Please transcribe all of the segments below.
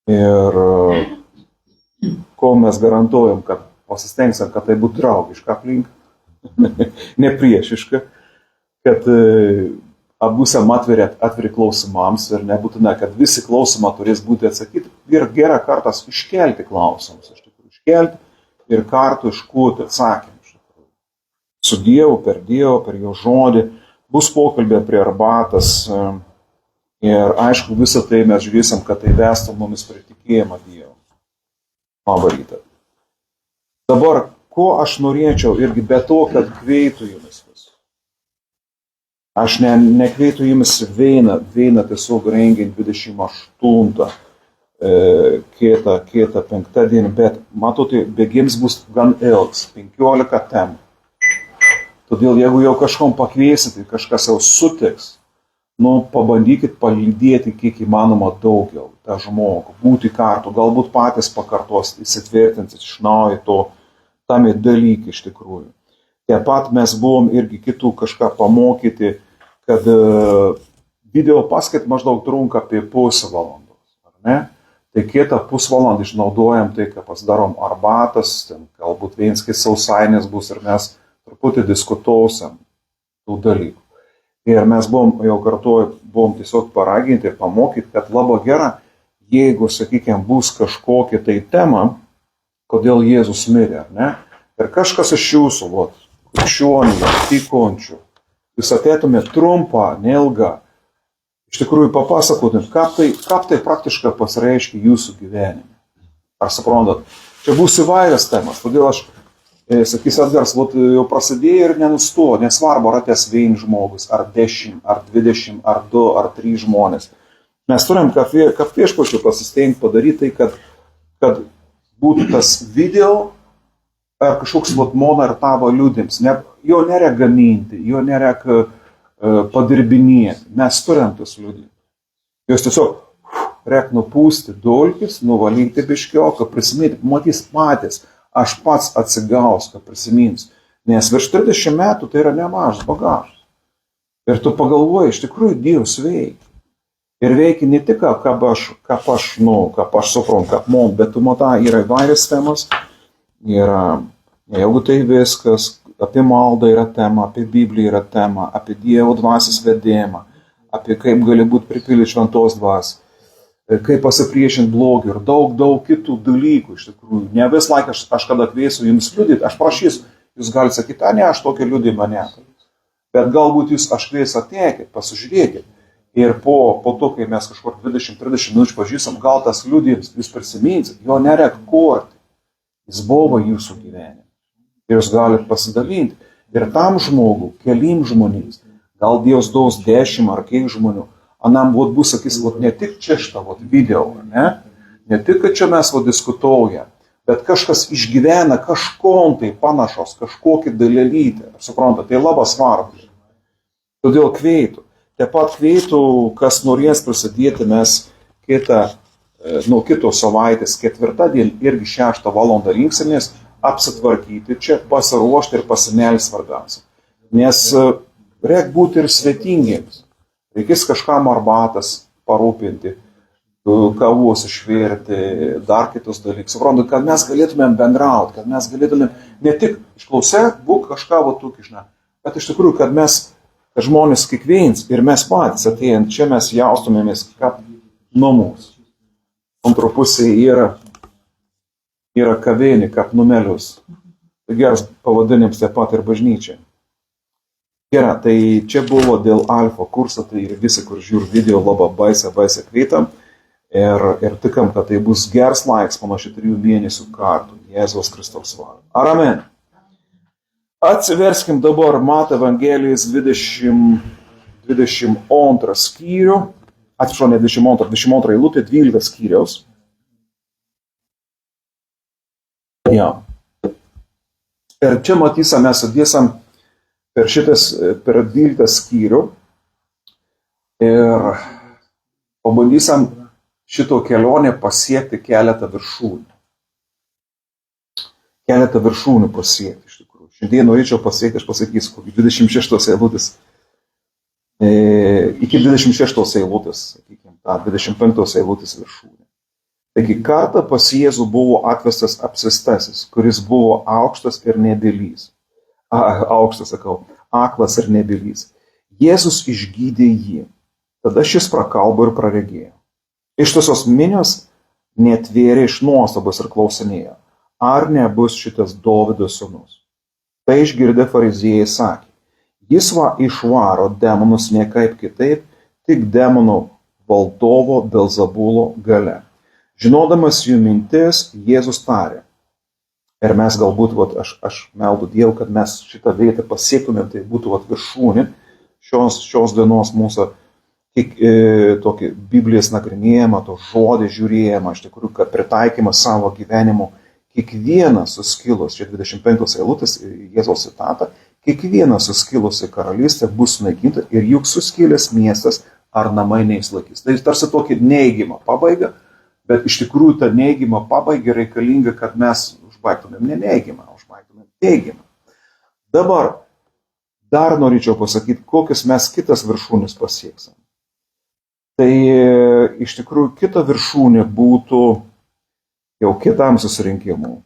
Ir kol mes garantuojam, kad pasistengsim, kad tai būtų draugiška aplinka, ne priešiška, kad abusam atviri klausimams ir nebūtina, kad visi klausimą turės būti atsakyti. Ir gera kartas iškelti klausimus, iš tikrųjų, iškelti ir kartu iškuoti atsakymą. Su Dievu, per jo žodį, bus pokalbė prie arbatas ir aišku, visą tai mes žiūrėsim, kad tai vestų mumis prie tikėjimą Dievu. Labą rytą. Dabar, ko aš norėčiau irgi be to, kad kveitų jumis vis. Aš nekveitų jumis veina tiesiog rengiant 28 kitą penktadienį, bet matote, bėgims bus gan ilgs, 15 temų. Todėl jeigu jau kažkom pakviesite, kažkas jau sutiks, pabandykit palydėti kiek įmanoma daugiau tą žmogų, būti kartu, galbūt patys pakartos, įsitvirtinti iš naujo tame dalykai iš tikrųjų. Taip pat mes buvom irgi kitų kažką pamokyti, kad video paskait maždaug trunka apie pusę valandos, ar ne? Tai kitą pusvalandį išnaudojam tai, kad pasidarom arbatas, ten galbūt vienas sausainės bus ir mes truputį diskutuosim tų dalykų. Ir mes buvom tiesiog paraginti ir pamokyti, kad labai gera, jeigu, sakykime, bus kažkokia tai tema, kodėl Jėzus mirė, ar ne? Ir kažkas iš jūsų, krikščionių, tikinčių, jūs atėtumėte trumpą, neilgą, iš tikrųjų papasakotumėte, kaip tai praktiškai pasireiškia jūsų gyvenime. Ar suprantat? Čia bus įvairias temas, todėl aš sakys Edgars, jau prasidėjo ir nenustojo, nesvarbu, ar atės vien žmogus, ar 10, ar 20, ar 2, ar 3 žmonės. Mes turim, kaip viešpačiu pasistengti padaryti tai, kad būtų tas video, ar kažkoks mono ir tavo liūdims. Jo nereik gaminti, jo nereik padirbinėti. Mes turim tas liūdims. Jos tiesiog reik nupūsti dulkis, nuvalyti biškioką, prisiminti, matys patys. Aš pats atsigaus, kad prisimins. Nes virš 30 metų tai yra nemažas bagažas. Ir tu pagalvoji, iš tikrųjų Dievas veikia. Ir veikia ne tik, kaip aš suprantu, kaip mum, bet tu matai, yra įvairias temas. Yra, jeigu tai viskas, apie maldą yra tema, apie Bibliją yra tema, apie Dievo dvasios vedėjimą, apie kaip gali būti pripildyti šventos dvasios. Kaip pasipriešinti blogį ir daug kitų dalykų iš tikrųjų. Ne vis laik aš kada kviesiu jums liudyti, aš prašysiu, jūs galite sakyti, ne, aš tokį liudimą neturiu. Bet galbūt jūs aš kviesiu ateikit, pasižiūrėkit. Ir po to, kai mes kažkur 20-30 minučių pažįstam, gal tas liudijimas jūs prisiminsit, jo nereik kurti. Jis buvo jūsų gyvenime. Ir jūs galite pasidalinti. Ir tam žmogui, kelim žmonėms, gal Dievas duos 10 ar kiek žmonių, anam bus, sakys, ne tik čia šitą video, ne tik, kad čia mes diskutuojam, bet kažkas išgyvena kažkom tai panašos, kažkokį dalelytę. Suprantate, tai labai svarbu. Todėl kveitų. Taip pat kveitų, kas norės prasidėti, mes nuo kitos savaitės, ketvirtadienį irgi 6 valandą rinksimės, apsitvarkyti čia, pasiruošti ir pasimelsti svarbiausia. Nes reik būti ir svetingiems. Reikės kažkam arbatas parūpinti, kavos išvirti, dar kitus dalykus. Suprantu, kad mes galėtumėm bendrauti, kad mes galėtumėm ne tik išklausyti, būk kažką tokį, bet iš tikrųjų, kad žmonės kiekvienas ir mes patys atėjant čia mes jaustumėmės kaip namus. Antro pusėje yra kavinė, kaip numelius. Tai geras pavadinimas taip pat ir bažnyčia. Gerai, tai čia buvo dėl alfa kurso, tai ir visi, kur žiūri video, labai baisiai kvietam ir tikam, kad tai bus geras laiks panašiai 3 mėnesių kartu Jėzaus Kristaus vardu. Ar amen? Atsiverskim dabar Mato Evangelijos 22 skyrių, atsiprašau, ne 22 eilutė, 12 skyriaus. Ja. Ir čia matysim, mes sudėsim per 12 skyrių ir pabandysim šito kelionę pasiekti keletą viršūnių. Keletą viršūnių pasiekti iš tikrųjų. Šiandien norėčiau pasiekti, aš pasakysiu, kokį 26 eilutės. Iki 26 eilutės, sakykime, 25 eilutės viršūnė. Taigi kartą pas Jėzų buvo atvestas apsistasis, kuris buvo aukštas ir nebylys. Aklas ir nebylys. Jėzus išgydė jį. Tada šis prakalbo ir praregėjo. Ištisos minios netvėrė iš nuostabos ir klausinėjo, ar nebus šitas Dovydo sūnus. Tai išgirdę fariziejai sakė, jis išvaro demonus niekaip kitaip, tik demonų valdovo Belzebulo gale. Žinodamas jų mintis, Jėzus tarė. Ir mes galbūt, aš meldu Dievą, kad mes šitą vietą pasiektumėm, tai būtų viršūnė šios dienos mūsų tokį Biblijos nagrinėjimą, to žodį žiūrėjimą, iš tikrųjų, kad pritaikymą savo gyvenimu, kiekvienas suskilus, čia 25 eilutės Jėzaus citata, kiekvienas suskilusi karalystė bus sunaikinta ir juk suskilęs miestas ar namai neįsilaikys. Tai tarsi tokį neigimą pabaigą, bet iš tikrųjų ta neigimą pabaiga reikalinga, kad mes užbaigtumėm ne neigimą, užbaigtumėm teigimą. Dabar dar norėčiau pasakyti, kokias mes kitas viršūnės pasieksim. Tai iš tikrųjų kita viršūnė būtų jau kitam susirinkimui.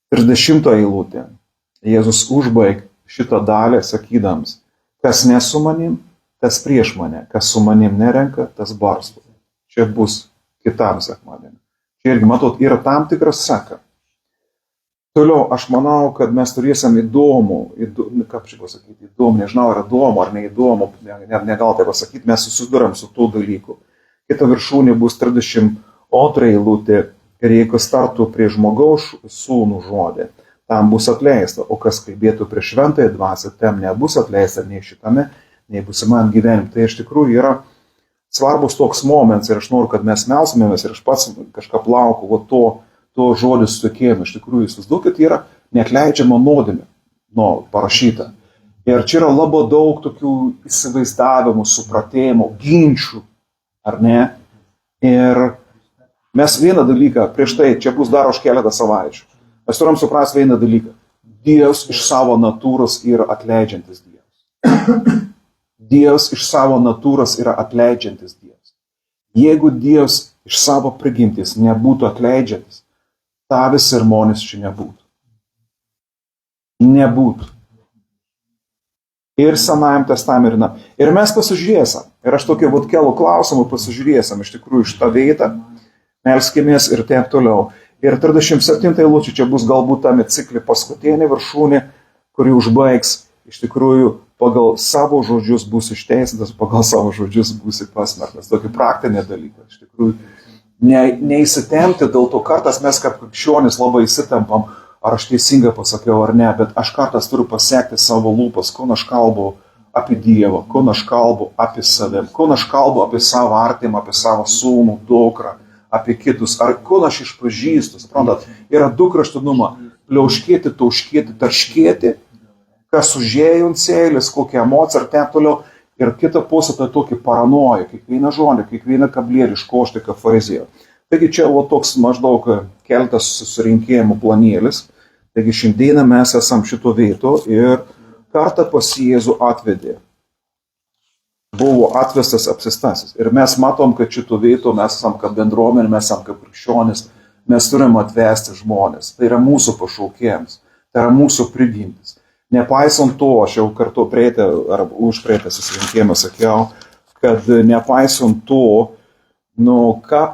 30 eilutė. Jėzus užbaig šitą dalį sakydams, kas ne su manim, tas prieš mane, kas su manim nerenka, tas barsto. Čia bus kitam sekmadienį. Čia irgi, matot, yra tam tikras seka. Toliau, aš manau, kad mes turėsim kaip čia pasakyti, įdomu, nežinau, ar įdomu, ar neįdomu, negal tai pasakyti, mes susidurėm su tų dalykų. Kita viršūnė bus 32 eilutė, ir jeigu startų prie žmogaus sūnų žodį, tam bus atleista, o kas kalbėtų prie šventąją dvasią, tam nebus atleista nei šitame, nei būsimam gyvenime. Tai iš tikrųjų yra svarbus toks momentas ir aš noriu, kad mes melstumėmės ir aš pats kažką plauku, to žodis sutokėjimą, iš tikrųjų, jūs duokit, yra neatleidžiama nuodėmė, parašyta. Ir čia yra labai daug tokių įsivaizdavimų, supratėjimų, ginčių, ar ne? Ir mes vieną dalyką, prieš tai, čia bus dar už keletą savaičių, mes turim suprasti vieną dalyką. Dievas iš savo natūros yra atleidžiantis Dievas. Dievas iš savo natūros yra atleidžiantis Dievas. Jeigu Dievas iš savo prigimtis nebūtų atleidžiantis, tavęs sermonės čia nebūtų. Nebūtų. Ir Senajam testamente. Ir mes pasižiūrėsim. Ir aš tokį kelių klausimų pasižiūrėsim iš tikrųjų iš tą vietą. Melskimės ir taip toliau. Ir 37 eilutė čia bus galbūt tame ciklį paskutinė viršūnė, kuri užbaigs iš tikrųjų pagal savo žodžius bus išteisintas, pagal savo žodžius bus pasmerktas. Tokį praktinį dalyką. Iš tikrųjų neįsitempti, dėl to kartas mes kaip krikščionys labai įsitempam, ar aš teisingai pasakiau ar ne, bet aš kartas turiu pasiekti savo lūpas, ko aš kalbu apie Dievą, ko aš kalbu apie save, ko aš kalbu apie savo artimą, apie savo sūnų, dukrą, apie kitus, ar ko aš išpažįstu, suprantat, yra du kraštinumą, pliauškėti, tauškėti, tarškėti, kas užėjo ant seilės, kokią emociją ir taip toliau. Ir kita pusė tai tokį paranoją, kiekvieną žodį, kiekvieną kablėlį iškošti kaip farizėjo. Taigi čia toks maždaug keletas susirinkėjimų planėlis. Taigi šiandieną mes esam šito vieto ir kartą pas Jėzų atvedė. Buvo atvestas apsistasis. Ir mes matom, kad šito vieto mes esam kaip bendruomenė, mes esam kaip krikščionys, mes turim atvesti žmonės. Tai yra mūsų pašaukėjams, tai yra mūsų prigimtis. Nepaisant to, aš jau kartu prieitę ar už prieitę susirinkimą sakiau, kad nepaisant to,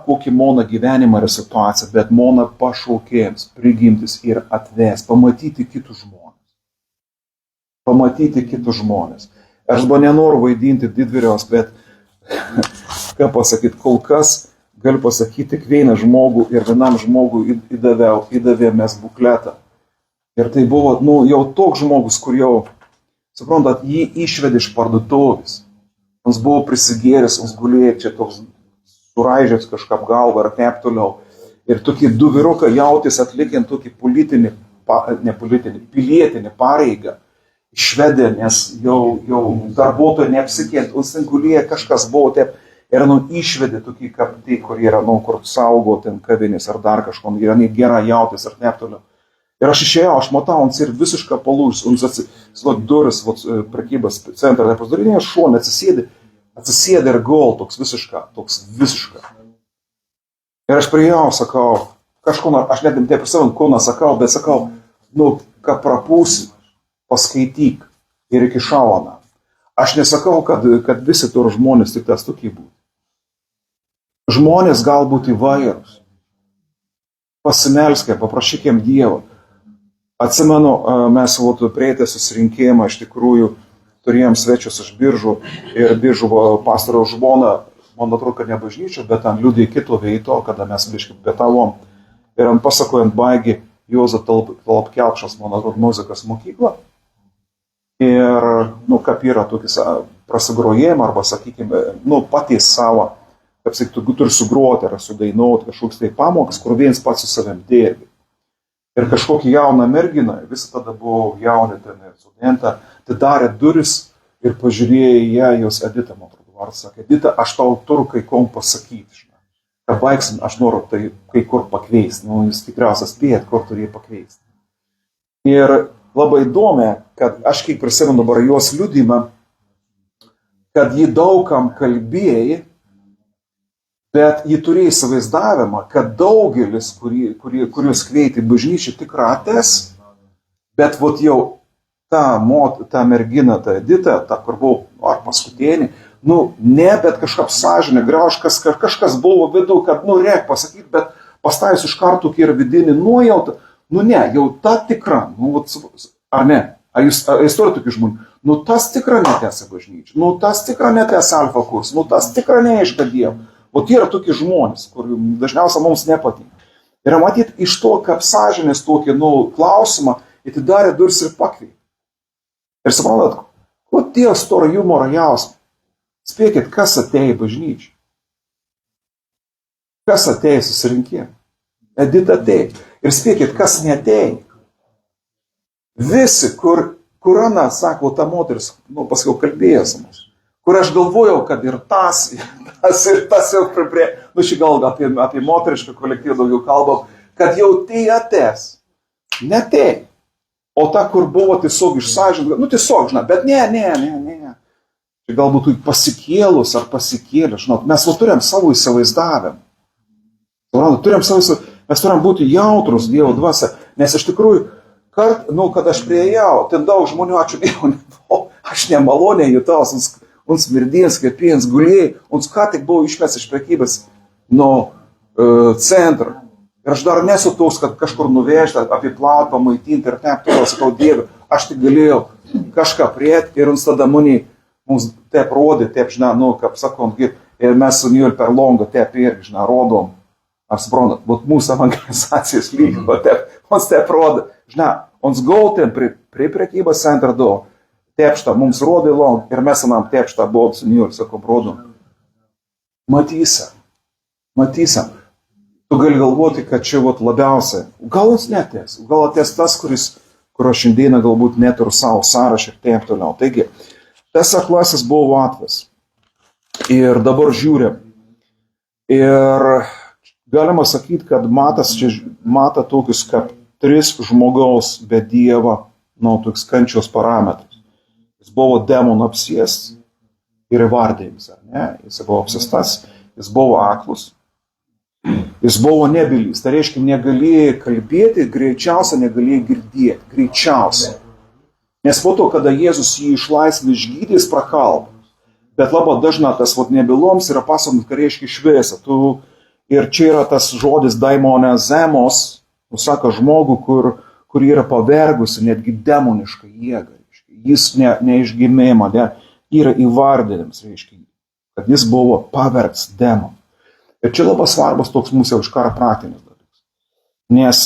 kokį mano gyvenimą yra situacija, bet mano pašaukėjams prigimtis ir atvesti, pamatyti kitus žmonės. Pamatyti kitus žmonės. Aš nenoriu vaidinti didvyrios, bet, ką pasakyti, kol kas galiu pasakyti, tik vieną žmogų ir vienam žmogui įdavėmės bukletą. Ir tai buvo, jau toks žmogus, kur jau, suprantat, jį išvedė iš parduotuvės. Jis buvo prisigėręs, jis gulėjo čia toks suraižęs kažką galvą ar taip toliau. Ir tokie du vyrukai jautės atlikiant tokį pilietinį pareigą. Išvedė, nes jau darbuotojai neapsikėt, jis gulėjo, kažkas buvo taip. Ir išvedė tokį, kaip tai, kur yra, kur saugo ten kavinės ar dar kažko, yra gera jautės ar taip toliau. Ir aš išėjau, aš matau, jis ir visiškai palūžęs, jis duris prekybos centrą, tai pasidarinėjo šonę, atsisėdė ir gol, toks visiškai. Ir aš priėjau, sakau, aš net taip ir savo kūną sakau, bet sakau, ką prapūsi, paskaityk ir iki šalana. Aš nesakau, kad visi tur žmonės tik tas tokie būtų. Žmonės galbūt įvairūs. Pasimelskime, paprašykime Dievo. Atsimenu, mes prieitę susirinkimą, iš tikrųjų, turėjom svečius iš Biržų ir Biržų pastoriaus žmona, man atrodo, kad ne bažnyčio, bet ant liudė kito veito, kada mes biškai pietavom. Ir ant pasakojant baigi Juozo Talapkelpšos, man atrodo, muzikos mokyklą. Ir, kaip yra tokis prasigrojėjimą arba, sakykime, patys savo, kaip sakyt, tu turi sugroti ar sudainuoti kažkoks tai pamokas, kur viens pats su savim dirbi. Ir kažkokia jauna mergina, visi tada buvo jauni ten studentą, tai darė duris ir pažiūrėjo į ją, jos Edita, man atrodo, vardas sakė, Edita, aš tau turiu kai kom pasakyti, žinai. Ką baigsim, aš noriu tai kai kur pakveisti, jūs tikriausiai spėjat, kur turėjai pakveisti. Ir labai įdomi, kad aš kiek prisimenu dabar jos liudymą, kad ji daugam kalbėjai, bet ji turėjo įsivaizdavimą, kad daugelis, kuriuos kvietė bažnyčią, tikrai ateis, bet jau ta mergina, ta Edita, ta kur buvo, ar paskutinį, ne, bet kažkaip sąžinė, kažkas buvo vidu, kad, reik pasakyti, bet pastavęs iš karto yra vidinį nuojautą, ne, jau ta tikra, ar ne, ar jūs turite tokių žmonių, tas tikra netęsia bažnyčią, tas tikra netęsia alfa kursą, tas tikra neiška Dievo. Yra tokie žmonės, kur dažniausiai mums nepatinka. Ir matyti, iš to, kaip sąžinės tokį klausimą, atidarė duris ir pakvietė. Ir suprantat, kodėl storą humorą jausmą? Spėkit, kas atėjo į bažnyčią? Kas atėjo į susirinkimą? Edita atėjo. Ir spėkit, kas neatėjo? Visi, kur Ana, sako, ta moteris, paskui kalbėjęs mus, kur aš galvojau, kad ir tas jau prie, šį gal apie moterišką kolektyvą daugiau kalbam, kad jau tai ateis. Ne tai. O ta, kur buvo tiesiog išsąžinta, tiesiog, žinai, bet ne. Tai galbūt pasikėlus ar pasikėlę, žinot, mes turim savo įsivaizdavimą. Mes turim būti jautrus Dievo dvasia, nes iš tikrųjų, kad aš priejau, ten daug žmonių, ačiū Dievui, aš nemaloniai jutau, un smirdės, kepėjans gulėjai, un ką tik buvo išmės iš prekybės centro. Ir aš dar nesu tos, kad kažkur nuvežti, apiplaut, pamaitinti ir taip toliau, sakau, Dieve, aš tik galėjau kažką prieti ir uns tada mums taip rodė, taip, žinai, kaip sakom, ir mes su Niul per longą taip irgi, žinai, rodom, ar suprantat, mūsų evangelizacijos lygio, mums taip rodė, žinai, uns gautin prie prekybos centro do, tepštą mums rodė long ir mes anam tepštą buvo su Niul, sakom, rodom. Matysim. Tu gali galvoti, kad čia labiausiai, gal jis netės, gal atės tas, kurio šiandieną galbūt net ir savo sąrašą ir taip toliau. Taigi, tas aklasis buvo atvas. Ir dabar žiūrim. Ir galima sakyti, kad mata tokius kaip 3 žmogaus be Dievo, tokius kančios parametrus. Jis buvo demonų apsėstas ir įvardėjimas, ar ne? Jis buvo apsėstas, jis buvo aklus, jis buvo nebylys. Tai reiškia, negalėjai kalbėti, greičiausiai negalėjai girdėti, greičiausiai. Nes po to, kada Jėzus jį išlaisvino iš gydės, prakalba. Bet labai dažnai tas nebyloms yra pasakomas, ką reiškia šviesa. Ir čia yra tas žodis daimonė zemos, sako žmogų, kur yra pavergusi netgi demonišką jėgą. Jis neišgimėjama, yra įvardinimas, reiškia, kad jis buvo pavergtas demonu. Ir čia labai svarbus toks mūsų iš karo praktinis dalykas. Nes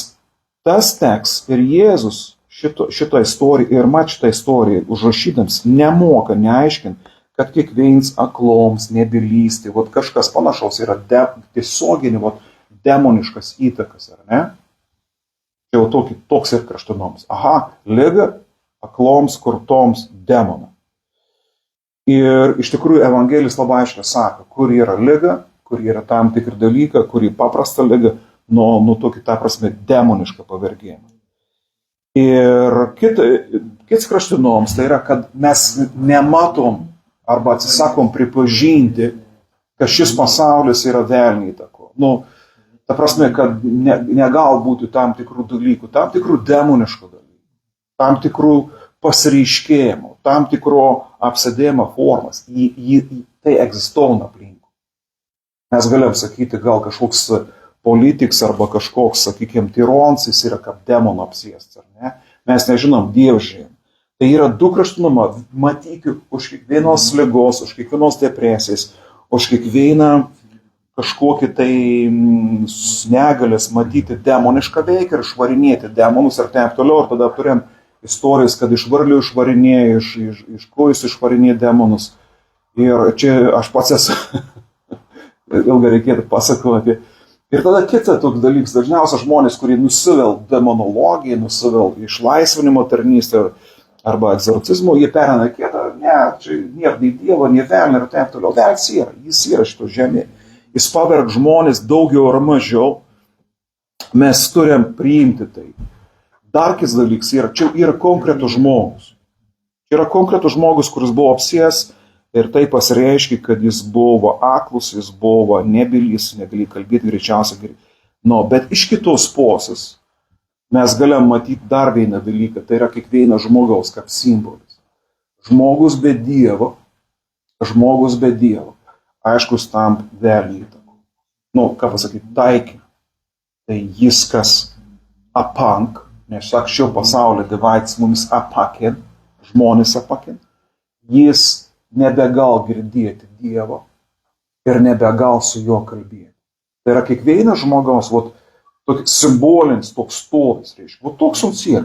tas tekst ir Jėzus šitą istoriją ir šitą istoriją užrašydams nemoka neaiškinti, kad kiekvienas akloms, nebylysti, kažkas panašaus yra tiesioginį demoniškas įtakas, ar ne? Čia jau toks ir kraštinoms. Aha, liga akloms, kurtoms, demonų. Ir iš tikrųjų evangelis labai aiškiai sako, kur yra liga, kur yra tam tikri dalykai, kur yra paprasta liga, nuo tokį, ta prasme, demonišką pavergėjimą. Ir kits kraštinoms tai yra, kad mes nematom arba atsisakom pripažinti, kad šis pasaulis yra velnio įtako. Ta prasme, kad negal būti tam tikrų dalykų, tam tikrų demoniškų dalykų, tam tikrų pasireiškėjimų, tam tikro apsėdėjimo formas. Tai egzistuoja aplink. Mes galim sakyti, gal kažkoks politiks arba kažkoks, sakykime, tyrons, jis yra kaip demono apsėstas, ar ne? Mes nežinom, Dievas žino. Tai yra du kraštutinumai, matyti už kiekvienos ligos, už kiekvienos depresijos, už kiekvieną kažkokį tai negalės matyti demonišką veiką ir išvarinėti demonus ir taip toliau. Ir tada turėjom istorijas, kad iš varlių išvarinėja, iš kojus išvarinėja demonus. Ir čia aš pats esu, ilgą reikėtų pasakoti. Ir tada kita toks dalykas, dažniausiai žmonės, kurie nusivel demonologiją, nusivel išlaisvinimo tarnystę arba egzorcizmo, jie perina kitą, ne, čia nėra nei Dievo, nei velnio ir taip toliau. Velnis yra, jis yra šito žemė. Jis paverg žmonės daugiau ar mažiau, mes turim priimti tai. Dar kitas dalykas yra, čia yra konkretus žmogus. Čia yra konkretus žmogus, kuris buvo apsės ir tai pasireiškia, kad jis buvo aklus, jis buvo nebylys, negali kalbėti greičiausiai. No, bet iš kitos pusės mes galim matyti dar vieną dalyką, tai yra kiekvieno žmogaus kaip simbolis. Žmogus be Dievo, aišku, tam velniui įtaku. Ką pasakyti, taikė. Tai jis kas apank, nes anksčiau pasaulio divaits mums apakė, žmonės apakė, jis nebegal girdėti Dievo ir nebegal su juo kalbėti. Tai yra kiekvienas žmogaus, toks simbolinis, toks stovis, reiškia. Toks jums yra,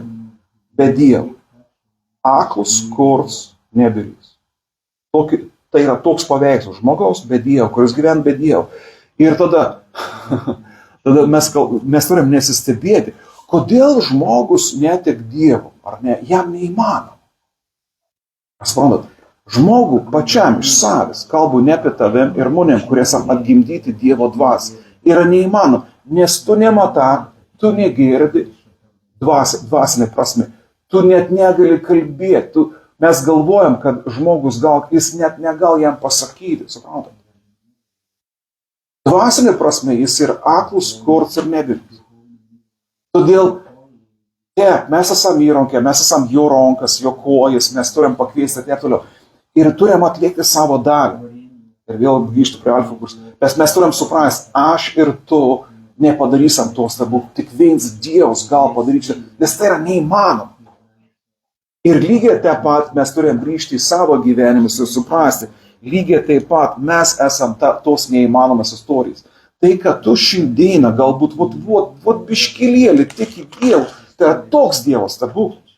be Dievo. Aklus, kurs, nebylys. Tai yra toks paveikslas žmogaus be Dievo, kuris gyvena be Dievo. Ir tada mes turim nesistebėti, kodėl žmogus netek Dievo, ar ne, jam neįmanoma. Suprantat, žmogų pačiam iš savęs, kalbu ne apie tavim ir manim, kurie esam atgimdyti Dievo dvasią, yra neįmanoma, nes tu nematai, tu negirdi dvasinė prasme, tu net negali kalbėti, mes galvojam, kad žmogus jis net negal jam pasakyti, suprantat. Dvasinė prasme jis yra aklus, kurts ir nebylys. Todėl mes esam įrankė, mes esam jo rankas, jo kojas, mes turim pakviesti ir taip toliau. Ir turim atlikti savo dalį. Ir vėl grįžtu prie alfa kurs. Bet mes turim suprasti, aš ir tu nepadarysim to stebuklų. Tik vienas Dievas gal padaryti, nes tai yra neįmanoma. Ir lygiai taip pat mes turim grįžti į savo gyvenimus ir suprasti, lygiai taip pat mes esam tos neįmanomas istorijas. Tai, kad tu šiandieną galbūt biškilėlį tik į Dievą, tai yra toks Dievo stebuklas.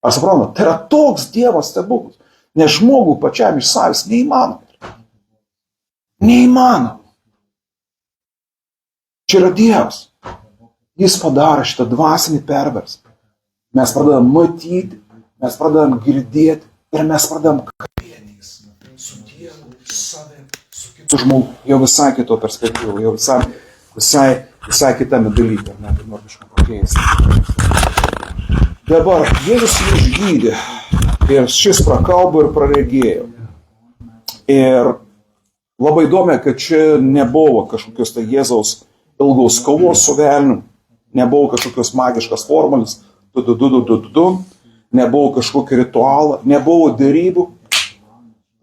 Ar suprantate, tai yra toks Dievo stebuklas. Nes žmogų pačiam iš savęs neįmanoma. Neįmanoma. Čia yra Dievas. Jis padarė šitą dvasinį perversmą. Mes pradedam matyti, mes pradedam girdėti ir mes pradedam kalbėtis su Dievu, su savim, su kitu žmogu. Jau visai kito perspektyvo, jau visai kitame dalyke. Net noriu kažką pakeisti. Dabar Jėzus jį išgydė. Ir šis prakalbo ir praregėjo. Ir labai įdomi, kad čia nebuvo kažkokios tai Jėzaus ilgos kovos su velniu, nebuvo kažkokios magiškas formulis, nebuvo kažkokio ritualo, nebuvo derybų.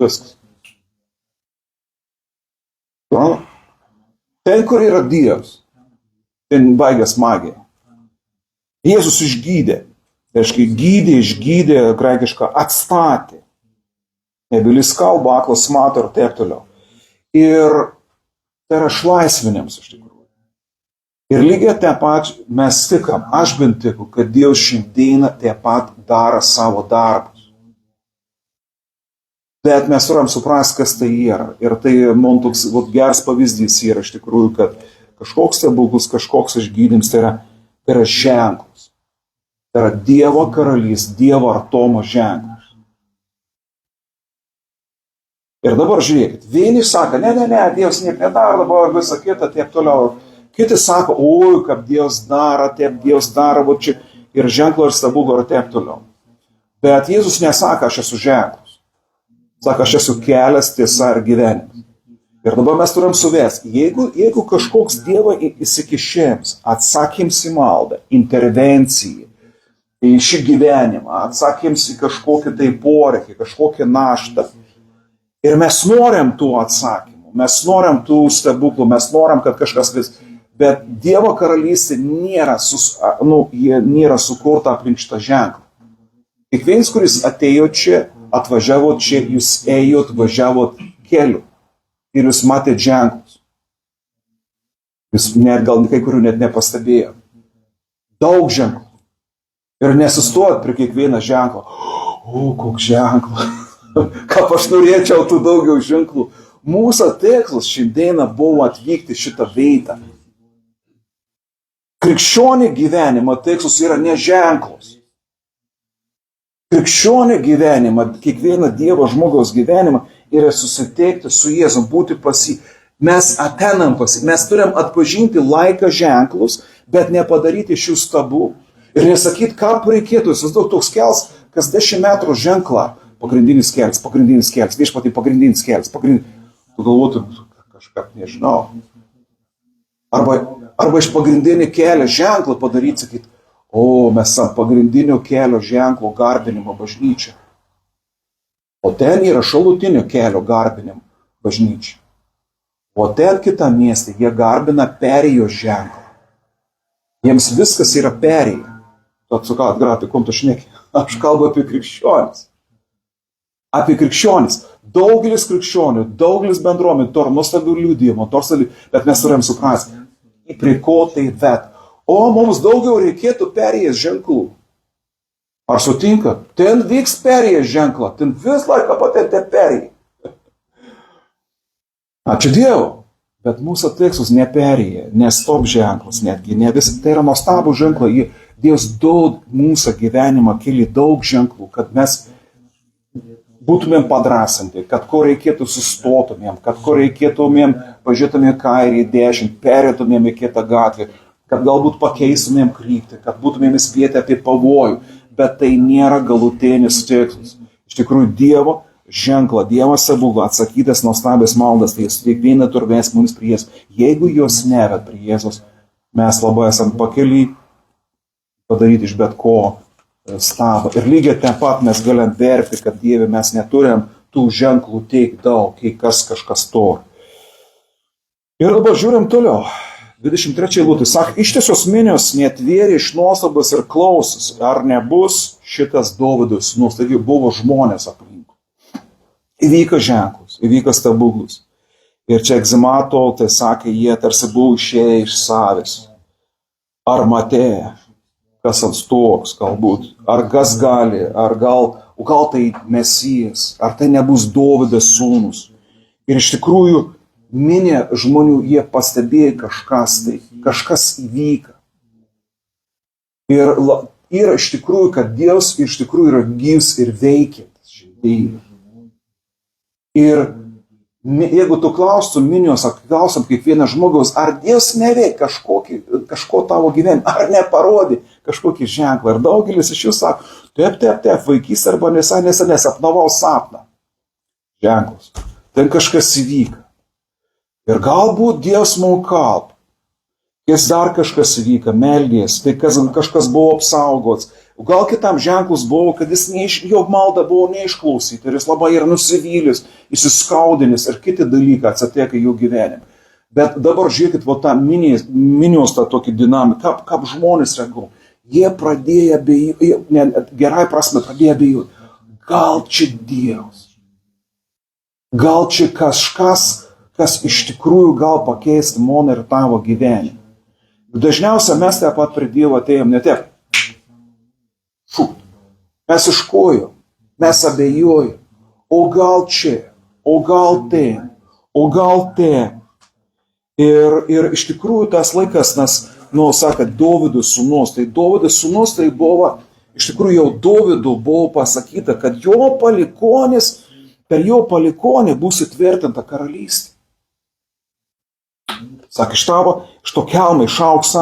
Viskas. Ten, kur yra Dievas, ten baigias magija. Jėzus išgydė. Reiškia, išgydė, graikišką atstatė. Nebylys kalba, aklas mato ir taip toliau. Ir tai yra išlaisvinimas iš tikrųjų. Ir lygiai taip pat mes tikam, aš bent tikiu, kad Dievas šiandieną taip pat daro savo darbus. Bet mes turim suprasti, kas tai yra. Ir tai man toks geras pavyzdys yra iš tikrųjų, kad kažkoks stebuklas, kažkoks išgydymas, tai yra ženklas. Tai yra Dievo karalys, Dievo artumo ženklas. Ir dabar žiūrėkit, vieni sako, ne, Dievas nieko nedaro, dabar visą kitą, taip toliau. Kiti sako, oi, kaip Dievas daro, taip Dievas daro, čia ir ženklo ir stebuklo ir taip toliau. Bet Jėzus nesako, aš esu ženklas. Sako, aš esu kelias, tiesa ir gyvenimas. Ir dabar mes turim suvesti, jeigu kažkoks Dievo įsikišimas, atsakyms į maldą, intervencija, į šį gyvenimą, atsakyms į kažkokį tai poreikį, kažkokią naštą. Ir mes norim tų atsakymų, mes norim tų stebuklų, mes norim, kad kažkas vis. Bet Dievo karalystė nėra sukurta aplink šitą ženklą. Kiekvienas, kuris atėjo čia, atvažiavot čia, jūs ėjot, važiavot keliu. Ir jūs matėte ženklus. Jūs gal kai kurių net nepastebėjo. Daug ženklų. Ir nesustojot prie kiekvieną ženklą. O, koks ženklas. Kaip aš norėčiau tų daugiau ženklų. Mūsų tikslas šiandieną buvo atvykti šitą vietą. Krikščionio gyvenimo tikslas yra ne ženklus. Krikščionio gyvenimą, kiekvieną Dievo žmogaus gyvenimą yra susitikti su Jėzum, būti pas jį. Mes ateinam pas jį, mes turim atpažinti laiką ženklus, bet nepadaryti šių stabų. Ir nesakyti, ką reikėtų, jis vis daug toks kels, kas 10 metrų ženklą, pagrindinis kels, viešpatį pagrindinis kels, tu galvotum, kažką nežinau. Arba iš pagrindinį kelio ženklą padaryti, sakyti, o, mes ant pagrindinio kelio ženklo garbinimo bažnyčia. O ten yra šalutinio kelio garbinimo bažnyčia. O ten kitą miestą jie garbina perėjo ženklą. Jiems viskas yra perėję. Tu atsukat, apie kom tu šneki? Aš kalbu apie krikščionis. Apie krikščionis. Daugelis krikščionių, daugelis bendruomenių, to nuostabių liudijimų, bet mes turim suprasti, prie ko tai vet. O mums daugiau reikėtų perėjęs ženklų. Ar sutinka? Ten vyks perėjęs ženklą, ten vis laiką patente perėjai. Ačiū Dievui, bet mūsų tikslas neperėję, nestop ženklas netgi, ne vis, tai yra nuostabų ženklai. Dievas daug mūsų gyvenimą keli daug ženklų, kad mes būtumėm padrasinti, kad ko reikėtų sustotumėm, kad ko reikėtumėm pažiūrėtumėm kairį, dešinį, perėtumėm į kitą gatvę, kad galbūt pakeistumėm kryptį, kad būtumėm įspėti apie pavojų, bet tai nėra galutinis tikslas. Iš tikrųjų, Dievo ženklą, Dievo stebuklą, atsakytas nuostabės maldas, tai jis kiekvieną turės mums prie Jėzus. Jeigu jos neved prie Jėzus, mes labai esam pakeliui padaryti iš bet ko stabą. Ir lygiai taip pat mes galim verkti, kad Dieve mes neturim tų ženklų tiek daug, kai kažkas turi. Ir dabar žiūrim toliau. 23 eilutė sako, ištiesios minios netvėrė iš nuostabos ir klausos, ar nebus šitas Dovydo sūnus, taigi buvo žmonės aplink. Įvyko ženklus, įvyko stebuklus. Ir čia egzimato, tai sakė, jie tarsi buvo išėję iš savęs. Ar matė, kas atstoks galbūt, ar kas gali, ar gal tai Mesijas, ar tai nebus Dovydas sūnus. Ir iš tikrųjų, minė žmonių, jie pastebėjo kažkas įvyka. Ir iš tikrųjų, kad Dievas iš tikrųjų yra gyvs ir veikiantis šiandien. Ir jeigu tu klaustum minios, klausom kiekvieną žmogaus, ar Dievas neveikia kažko tavo gyvenime, ar neparodė kažkokį ženklą. Ir daugelis iš jų sako, taip, vaikys arba nesapnavau sapną. Ženklus. Ten kažkas įvyka. Ir galbūt Dievas mums kalba. Jis dar kažkas įvyka, meldės, tai kažkas buvo apsaugots. Gal kitam ženklus buvo, kad jo malda buvo neišklausyti ir jis labai yra nusivylęs, įsiskaudinęs ir kiti dalykai atsiteka jų gyvenime. Bet dabar žiūrėkit, tą minios tą tokį dinamiką, kaip žmonės reaguoja. Jie pradėjo abejoti, gerai prasme pradėjo abejoti. Gal čia Dievas? Gal čia kažkas, kas iš tikrųjų gal pakeisti mano ir tavo gyvenimą. Dažniausiai mes taip pat prie Dievo atėjom ne taip. Mes iškojom, mes abejojom. O gal čia, o gal ten, o gal ten. Ir iš tikrųjų tas laikas, sakė, Dovydo sūnus. Tai Dovydo sūnus tai buvo, iš tikrųjų jau Dovydo buvo pasakyta, kad per jo palikonį bus įtvirtinta karalystė. Sakė, iš to kelmo išaugs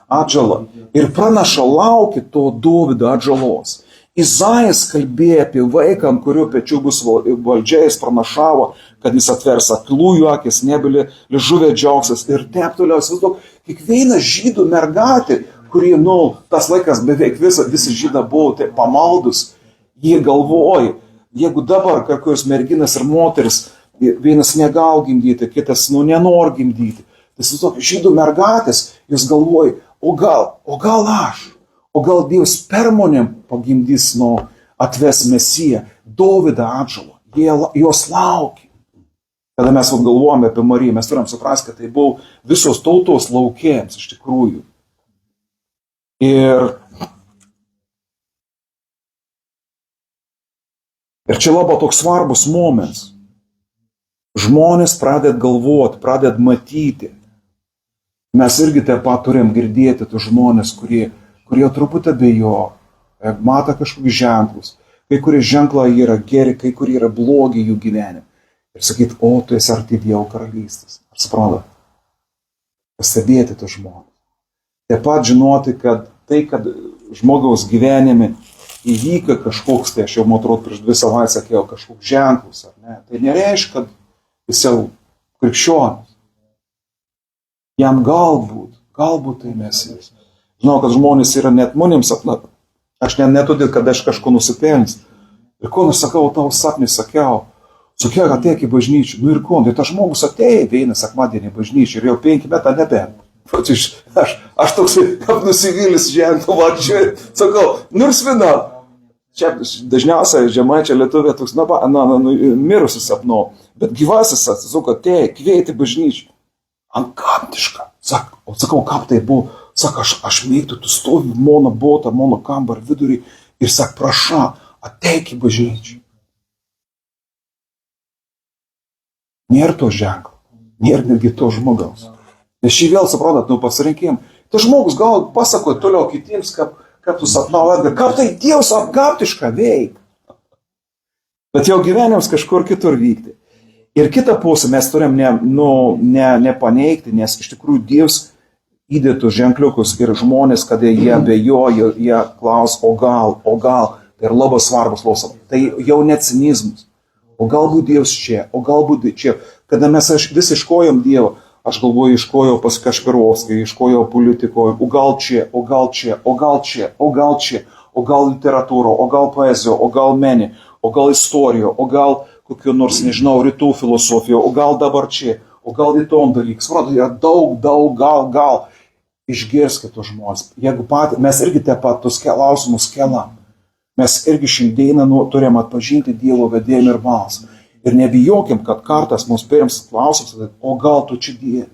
atžala. Ir pranaša laukia to Dovydo atžalos. Izaijas kalbėjo apie vaiką, ant kurio pečių bus valdžia, jis pranašavo, kad jis atvers aklųjų akis, nebylį liežuvė džiaugsis ir taip toliau. Kiekviena žydų mergaitė, kuri, tas laikas beveik visi žydai buvo tai pamaldus, jie galvoja, jeigu dabar kokios merginas ir moteris, vienas negal gimdyti, kitas, nenori gimdyti, tai žydų mergaitės, jūs galvoja, o gal aš? O gal Dievas per manim pagimdys, atves Mesiją, Dovydą atžalą. Jos laukia. Kada mes galvojame apie Mariją, mes turim suprasti, kad tai buvo visos tautos laukėjams iš tikrųjų. Ir čia labai toks svarbus momentas. Žmonės pradeda galvoti, pradeda matyti. Mes irgi taip pat turim girdėti tų žmonės, kurie truputį abejoja, mato kažkokius ženklus. Kai kurie ženklai yra geri, kai kurie yra blogi jų gyvenime. Ir sakyti, tu esi arti Dievo karalystės. Ar suprantate? Pastebėti tų žmonės. Taip pat žinoti, kad tai, kad žmogaus gyvenime įvyka kažkoks, tai aš jau atrodo prieš 2 savaitės sakiau, kažkoks ženklus, ar ne? Tai nereiškia, kad jis jau krikščionis. Jam galbūt tai Mesijas. Žinau, kad žmonės yra net manim sapna. Aš ne todėl, kad aš kažko nusipelnęs. Ir ko aš sakau, tavo sapnį sakiau, ateik į bažnyčią. Ir ko, tai tas žmogus atėjo vieną sekmadienį į bažnyčią ir jau 5 metai nebent. Aš toks kaip nusivylis ženklų varčiu. Sakau, ir svina. Čia dažniausiai žemaičiai lietuvė toks, mirusi sapnu. Bet gyvasis atsisuko, ateik, kvieti bažnyčią. Ant kaptišką. Sakau, kap tai buvo. Sako, aš mėgtų, tu stovi mano botą, mano kambarį vidurį ir sak, prašau, ateik į bažnyčią. Nėra to ženklo, nėra netgi to žmogaus. Nes šį vėl suprantat, pasirinkėjim. Tas žmogus gal pasakoja toliau kitiems, kaip tu sapnavo, kaip tai Dievas apgaptišką veik. Bet jau gyvenimas kažkur kitur vykti. Ir kitą pusę mes turim nepaneigti, nes iš tikrųjų Dievas įdėtų ženkliukus ir žmonės, kada jie abejoja, jie klaus, o gal, tai yra labai svarbus klausimas. Tai jau ne cinizmas. O galbūt Dievas čia, o galbūt čia. Kada mes vis iškojom Dievą, aš galvoju, iškojau pas Kašpirovskį, iškojau politikoje, o gal čia, o gal čia, o gal čia, o gal čia, o gal literatūro, o gal poezijo, o gal menį, o gal istorijo, o gal kokiu nors, nežinau, rytų filosofijo, o gal dabar čia, o gal į tom dalykus. Yra daug, gal. Išgirskite tos žmonės. Jeigu mes irgi taip pat tos klausimus kelam. Mes irgi šiandieną turim atpažinti Dievo vedėjimą ir balsą. Ir nebijokim, kad kartas mums perims klausimus, o gal tu čia Dieve?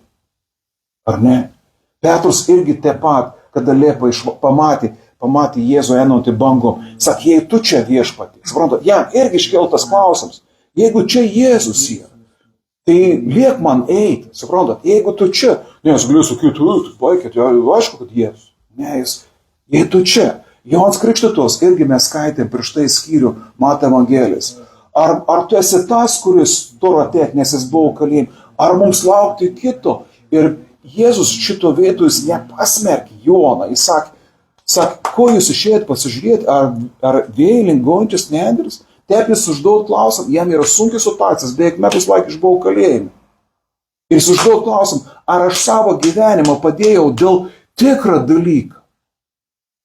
Ar ne? Petrus irgi taip pat, kada Liepa pamatė Jėzų einantį bangom, sakė, jei tu čia viešpatį. Suprantat, jam irgi iškeltas klausimas. Jeigu čia Jėzus yra, tai liek man eiti, suprantat, jeigu tu čia, nes galiu sakyti, tu baikit, aišku, kad Jėzus. Ne, jei tu čia, Jonas Krikštytojas, irgi mes skaitėm prieš tai skyrių Mato Evangelijos. Ar tu esi tas, kuris turi ateiti, nes jis buvo kalėjime, ar mums laukti kito? Ir Jėzus šito vietų jis nepasmerkė Joną, jis sakė, ko jūs išėjot pasižiūrėti, ar vėjai linguojančias nendris? Taip jis užduot klausimą, jam yra sunki situacija, beveik metus laik išbuvau kalėjime. Ir jis užduot klausimą, ar aš savo gyvenimą padėjau dėl tikrą dalyką.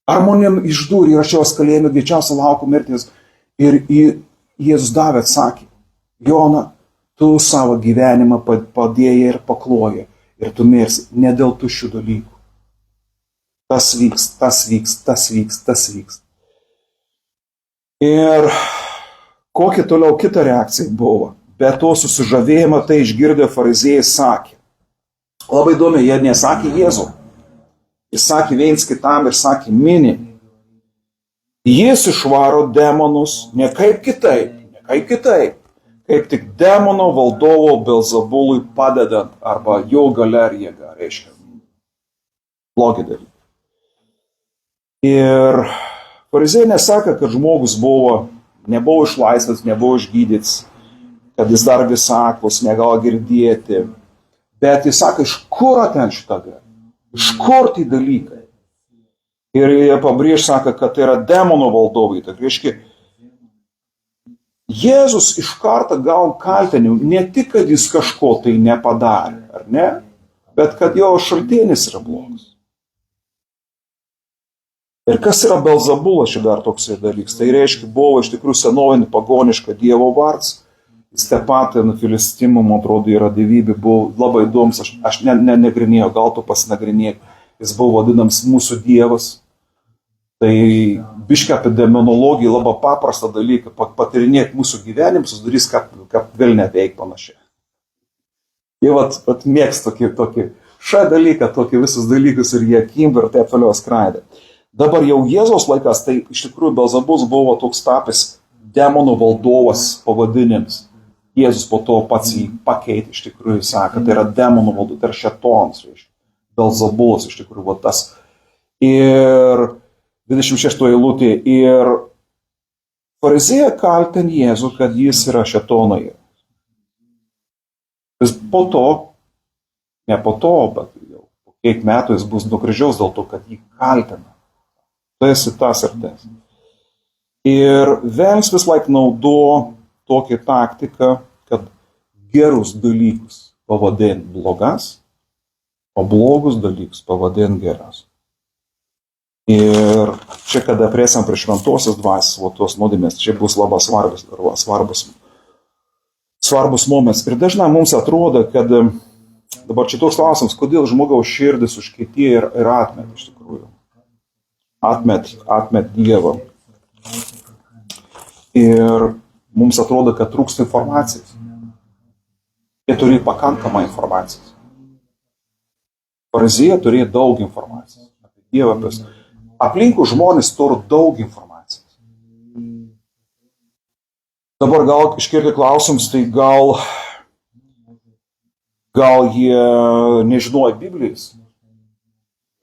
Ar manim išdūrė ir aš jos kalėjime greičiausiai laukiu mirties. Ir Jėzus davė atsakė, Jona, tu savo gyvenimą padėjai ir paklojai. Ir tu mirsi ne dėl tuščių dalykų. Tas vyks. Ir kokia toliau kita reakcija buvo? Be to susižavėjimą tai išgirdę fariziejai sakė. Labai įdomi, jie nesakė Jėzų. Jis sakė viens kitam ir sakė mini. Jis išvaro demonus ne kaip kitaip. Kaip tik demono valdovo Belzebului padedant arba jo galia ir jėga, reiškia blogį dalyką. Ir fariziejai nesakė, kad žmogus nebuvo išlaisvas, nebuvo išgydytas, kad jis dar vis aklus, negali girdėti. Bet jis sako, iš kur ten šitą galia? Iš kur tai dalykai? Ir jie pabrėž, sako, kad tai yra demono valdovai. Tai reiškia, Jėzus iš karto gauna kaltinimų, ne tik, kad jis kažko tai nepadarė, ar ne, bet kad jo šaltinis yra blogas. Ir kas yra Belzebulas, čia dar toksai dalykas. Tai reiškia, buvo iš tikrųjų senovinė pagoniška dievo vardas. Jis taip pat Filistimų, man atrodo, yra dievybė, buvo labai įdomus, aš nenagrinėjau, gal tu pasinagrinėk. Jis buvo vadinamas mūsų dievas. Tai biškai apie demonologiją labai paprastą dalyką, patirinėti mūsų gyvenimą, susidarys, kaip vėl neveik panašiai. Jie vat mėgsta tokį šią dalyką, tokį visus dalykus ir jie kimba ir taip toliau skraidė. Dabar jau Jėzaus laikas, tai iš tikrųjų Belzebulas buvo toks tapęs demonų valdovas pavadinimas. Jėzus po to pats jį pakeitė, iš tikrųjų sako, tai yra demonų valdovas, tai yra šetonas, reiškia. Belzebulas iš tikrųjų va tas. Ir 26 eilutė, ir farizėjai kaltina Jėzų, kad jis yra šetonai. Jis po to, ne po to, bet jau po kiek metų jis bus nukryžiaus dėl to, kad jį kaltina. Tai esi tas ir tas. Ir velnias vis laik naudo tokią taktiką, kad gerus dalykus pavadint blogas, o blogus dalykus pavadint geras. Ir čia, kada priesim prie šventosios dvasios, tos nuodėmės, čia bus labai svarbus momentas. Ir dažnai mums atrodo, kad dabar čia toks klausimas, kodėl žmogaus širdis užkietėja ir atmet iš tikrųjų. Atmet Dievą. Ir mums atrodo, kad trūksta informacijos. Jie turi pakankamą informacijos. Farizėjai turėjo daug informacijos apie Dievą, apie aplinkų žmonės turi daug informacijos. Dabar gal iškirti klausimus, tai gal jie nežinojo Biblijos.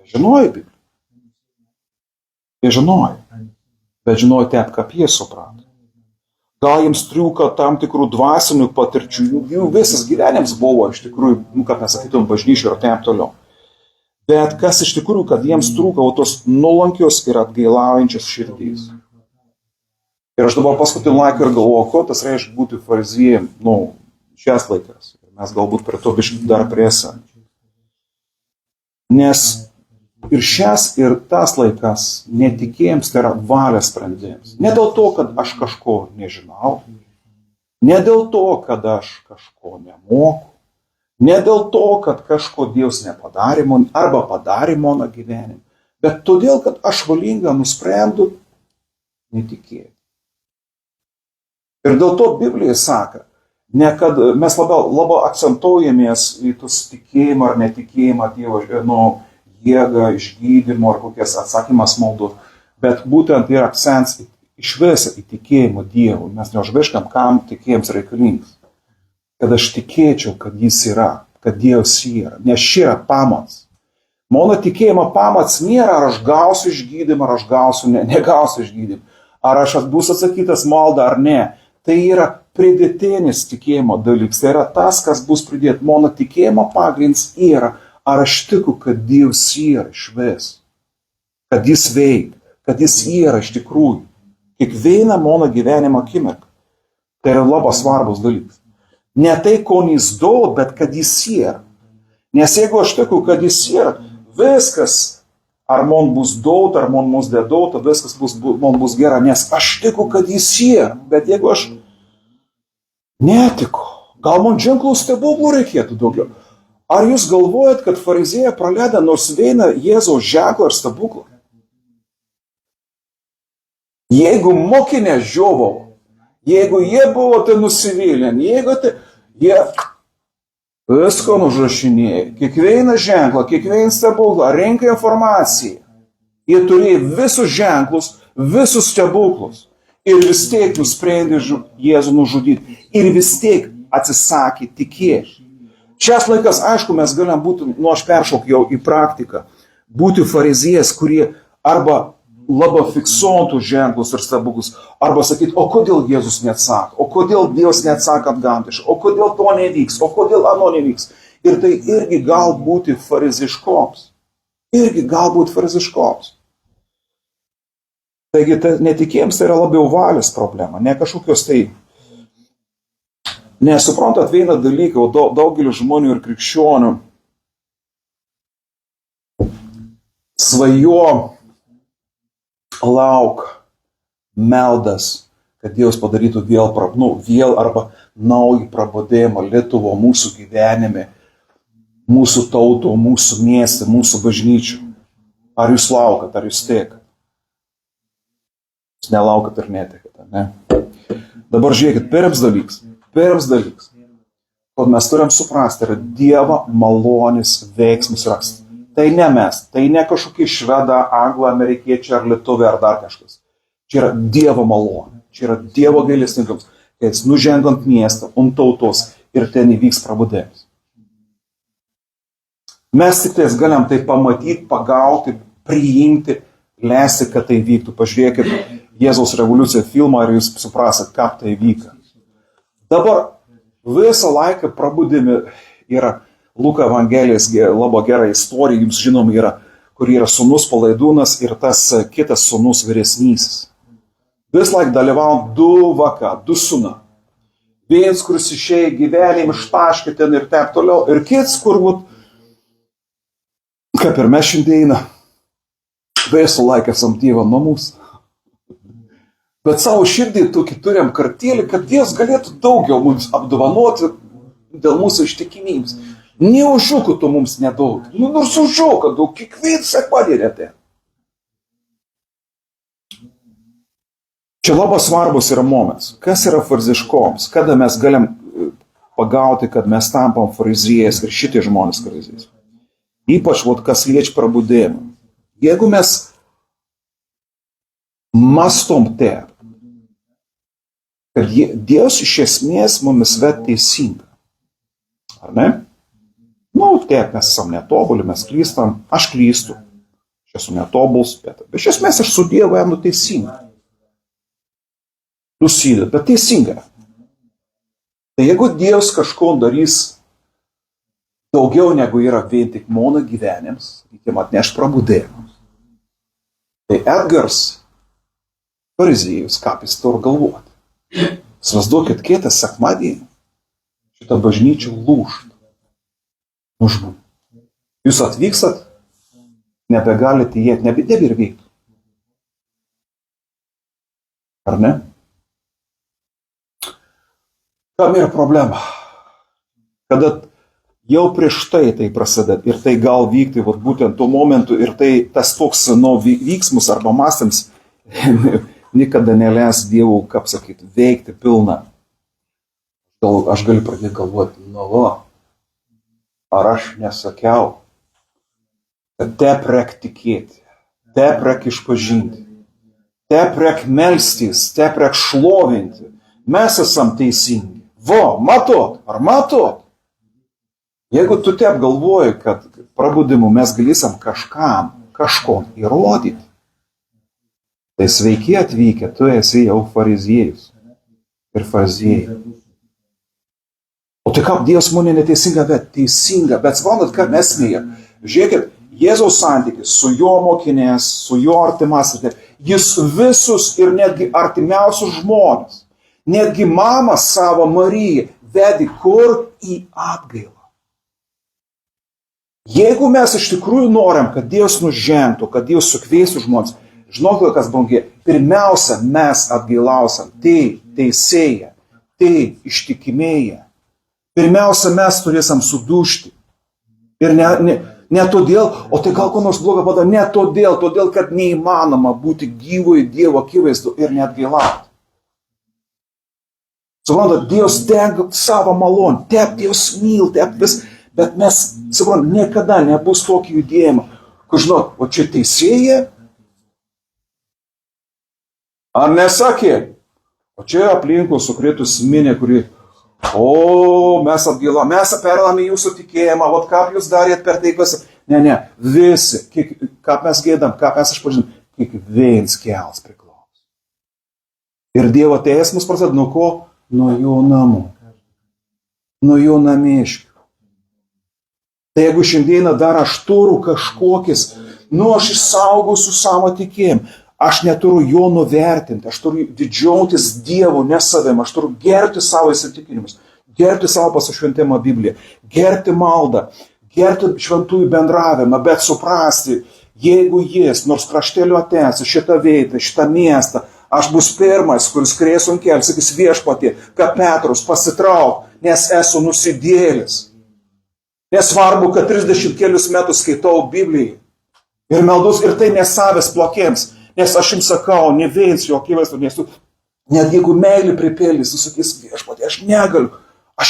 Žinojo Bibliją. Jie žinojo, bet žinojo taip, kaip jie suprato. Gal jiems trūko tam tikrų dvasinių patirčių, jų visas gyvenimas buvo iš tikrųjų, kad mes sakytum, bažnyčio ir taip toliau. Bet kas iš tikrųjų, kad jiems trūko tos nuolankios ir atgailaujančios širdys. Ir aš dabar paskutinį laiką ir galvoju, ko tas reiškia būti farizėjim, šias laikas. Mes galbūt prie to biškį dar priesim. Nes ir šias ir tas laikas netikėjams tai yra valios sprendimas. Ne dėl to, kad aš kažko nežinau, ne dėl to, kad aš kažko nemoku, ne dėl to, kad kažko Dievas nepadarė man arba padarė mano gyvenimą, bet todėl, kad aš valingai nusprendu netikėti. Ir dėl to Biblija sako, ne kad mes labai akcentuojamės į tos tikėjimą ar netikėjimą Dievo jėgą, išgydymo ar kokias atsakymas maldos, bet būtent yra akcents iš viso į tikėjimą Dievu. Mes neužmirštam, kam tikėjimas reikalingas. Kad aš tikėčiau, kad jis yra, kad Dievas yra, nes čia yra pamats. Mano tikėjimo pamats nėra, ar aš gausiu išgydymą, ar aš negausiu išgydymą, ar aš bus atsakytas malda ar ne. Tai yra pridėtinis tikėjimo dalykas, tai yra tas, kas bus pridėt. Mano tikėjimo pagrindas yra, ar aš tikiu, kad Dievas yra išvis, kad jis veikia, kad jis yra iš tikrųjų. Kiekviena mano gyvenimo akimirka. Tai yra labai svarbus dalykas. Ne tai, ko jis duoda, bet kad jis yra. Nes jeigu aš tikiu, kad jis yra, viskas, ar man bus duota, ar man bus neduota, viskas man bus gera, nes aš tikiu, kad jis yra. Bet jeigu aš netikiu, gal man ženklų stebuklų reikėtų daugiau. Ar jūs galvojat, kad farizėjai praleido nors vieną Jėzaus ženklą ar stebuklą? Jeigu mokinė žiovavo, jeigu jie buvo tai nusivylę, jeigu tai jie visko užrašinėjo, kiekvieną ženklą, kiekvieną stebuklą, rinka informaciją. Jie turėjo visus ženklus, visus stebuklus. Ir vis tiek nusprendė Jėzų nužudyti. Ir vis tiek atsisakė tikėti. Šias laikas, aišku, mes galim būti, aš peršokiau jau į praktiką, būti farizėjas, kurie arba labai fiksuotų ženklus ir stebuklus, arba sakyti, o kodėl Jėzus neatsako, o kodėl Dievas neatsako atgamtiškai, o kodėl to nevyks, o kodėl ano nevyks. Ir tai irgi gal būti fariziškoms. Taigi netikėjams tai yra labiau valios problema, ne kažkokios tai. Nesuprantat vieną dalyką, o daugelis žmonių ir krikščionių svajo, lauk, meldas, kad Dievas padarytų vėl arba naują prabudėjimą Lietuvo mūsų gyvenime, mūsų tauto, mūsų mieste, mūsų bažnyčių. Ar jūs laukat, ar jūs tiekat? Jūs nelaukat ir netekat, ne? Dabar žiūrėkit, pirmas dalykas, kad mes turim suprasti, yra Dievo malonės veiksmas rasti. Tai ne mes, tai ne kažkokie šveda, anglą, amerikiečiai ar lietuvė ar dar kažkas. Čia yra Dievo malonė, čia yra Dievo gailestingumas, kai jis nužengia ant miestą, ant tautos ir ten įvyks prabudėjimas. Mes tik tais galim tai pamatyti, pagauti, priimti, leisti, kad tai vyktų. Pažiūrėkit Jėzaus revoliuciją filmą ir jūs suprasit, kaip tai vyka. Dabar visą laiką prabudimi yra Luko Evangelijos labai gera istorija, jums žinom yra, kur yra sūnus Palaidūnas ir tas kitas sūnus vyresnysis. Vis laik dalyvavo du sūnai. Vienas, kuris išėjo gyvenimą, ištaškė ten ir taip toliau, ir kitas, kur kaip ir mes šiandieną, visą laiką esam Dievo namus. Bet savo širdį tokį turim kartėlį, kad Dievas galėtų daugiau mums apdovanoti dėl mūsų ištikimybės. Neužuko to mums nedaug. Nors užuko daug, kiekvieną sekmadienį tai. Čia labai svarbus yra momentas. Kas yra fariziškoms? Kada mes galim pagauti, kad mes tampam fariziejais ir šitie žmonės fariziejais. Ypač, kas liečia prabudėjimą. Jeigu mes mastom taip, kad Dievas iš esmės mumis ved teisingą. Ar ne? Taip, mes esam netobuli, mes klystam, aš klystu. Aš esu netobuls, bet iš esmės aš su Dievu einu teisingą. Nusideda, bet teisinga. Tai jeigu Dievas kažko darys daugiau negu yra vien tik mano gyvenims, sakykim, atneš prabudėjimus, tai Edgars fariziejus, kaip jis turi galvoti. Įsivaizduokit, kitą sekmadienį šitą bažnyčią lūžt. Nužmų. Jūs atvykstat, nebegalite įėti, nebevykti. Ar ne? Kam yra problema? Kada jau prieš tai prasideda ir tai gal vykti būtent tuo momentu ir tai tas toks vyksmus arba mąstyms niekada neleis Dievų, kaip sakyti, veikti pilną. Aš galiu pradėti galvoti, ar aš nesakiau, kad taip reik tikėti, taip reik išpažinti, taip reik melstis, taip reik šlovinti. Mes esam teisingi. Matot, ar matot? Jeigu tu taip galvoji, kad prabudimu mes galėsim kažko įrodyti, tai sveiki atvykę, tu esi jau fariziejus ir fariziejai. O tai kaip Dievas mane neteisinga, bet teisinga, bet suprantat, ką mes mėja. Žiūrėkit, Jėzaus santykis su jo mokinės, su jo artimas, jis visus ir netgi artimiausius žmonės, netgi mamą savo Mariją vedi kur į atgailą. Jeigu mes iš tikrųjų norim, kad Dievas nužengtų, kad Dievas sukviestų žmonės, žinokite, kas brangiai, pirmiausia mes atgailausiam, tai teisėja, tai ištikimėja. Pirmiausia, mes turėsim sudužti. Ir ne todėl, o tai gal ko nors blogo padarė, ne todėl, kad neįmanoma būti gyvoje Dievo akivaizdu ir neatgailauti. Suprantat, Dievas dengia savo malonę, taip Dievas myli, taip vis, bet mes, suprantat, niekada nebus tokio judėjimo, kur žinot, o čia teisėja? Ar nesakė? O čia aplinkui sukritus minė, kuri mes atgailom, mes perlame jūsų tikėjimą, kaip jūs darėt per tai, ne, visi, kaip mes gėdam, kaip mes išpažinom, kiekvienas kels priklauso. Ir Dievo teismas prasideda nuo ko? Nuo jų namų, nuo jų namiškių. Tai jeigu šiandieną dar aš turiu kažkokis, aš išsaugosiu savo tikėjimą, Aš neturiu jo nuvertinti, aš turiu didžiautis Dievu, ne savim, aš turiu gerbti savo įsitikinimus, gerbti savo pasišventimą Bibliją, gerbti maldą, gerbti šventųjų bendravimą, bet suprasti, jeigu jis nors krašteliu atės į šitą vietą, šitą miestą, aš bus pirmas, kuris krės ant kelių, sakys viešpatie, kad Petrus pasitrauk, nes esu nusidėlis. Nesvarbu, kad 30 kelius metus skaitau Bibliją ir meldus, ir tai nesavęs plokėms, nes aš jums sakau, ne viens jo akivaizdu, nes tu, net jeigu meilį pripildys, tu sakys viešpatie, aš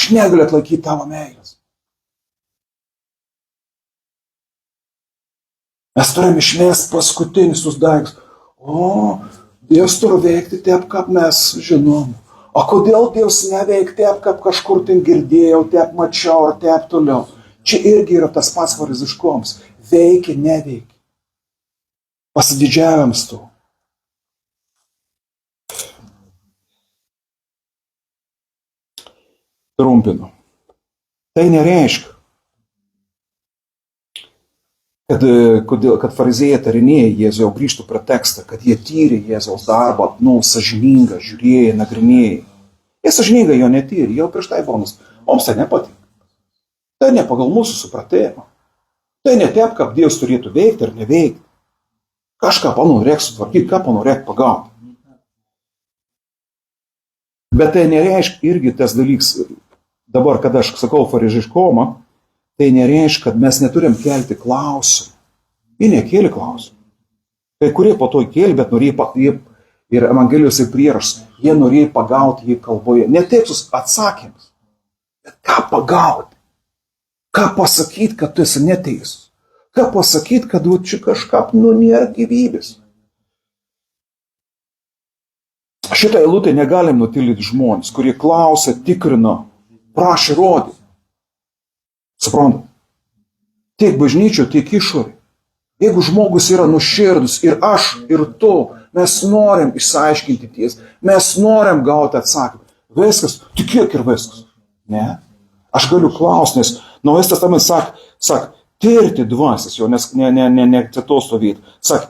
negaliu atlaikyti tavo meilės. Mes turime išmesti paskutinius tus daiktus. O, Dievas turi veikti taip, kaip mes žinom. O kodėl Dievas neveikti taip, kaip kažkur ten girdėjau, taip mačiau ar taip toliau. Čia irgi yra tas pats fariziškoms. Veikia, neveikia. Pasididžiavams tu. Trumpinu. Tai nereiškia, kad fariziejai tarinėja Jėzų, jau grįžtų prie tekstą, kad jie tyrė Jėzaus darbą, sąžiningą, žiūrėjai, nagrinėjai. Jie sąžiningai jo netyrė, jau prieš tai bonus. Mums tai nepatinka. Tai ne pagal mūsų supratimą. Tai ne taip, kaip Dievas turėtų veikti ar neveikti. Kažką panorėk sutvarkyti, ką panorėk pagauti. Bet tai nereiškia irgi tas dalyks, dabar, kada aš sakau fariziškumą, tai nereiškia, kad mes neturim kelti klausimų. Jie nekėlė klausimų. Kai kurie po to kėlė, bet norėjo, ir Evangelijos ir prierašas, jie norėjo pagauti jį kalboje. Ne teiksus atsakymus, bet ką pagauti. Ką pasakyti, kad tu esi neteisus. Ką pasakyti, kad čia kažkap, nėra gyvybės. Šitą eilutę negalim nutilyti žmonės, kurie klausia, tikrino, prašė rodyti. Suprantat? Tiek bažnyčio, tiek išorė. Jeigu žmogus yra nuširdus ir aš, ir tu, mes norim išsiaiškinti tiesą, mes norim gauti atsakymą. Viskas, tikėk ir viskas. Ne. Aš galiu klausti, nes Naujas testamentas sak, tirti dvasias, jo, nes ne citos stovėti. Sak,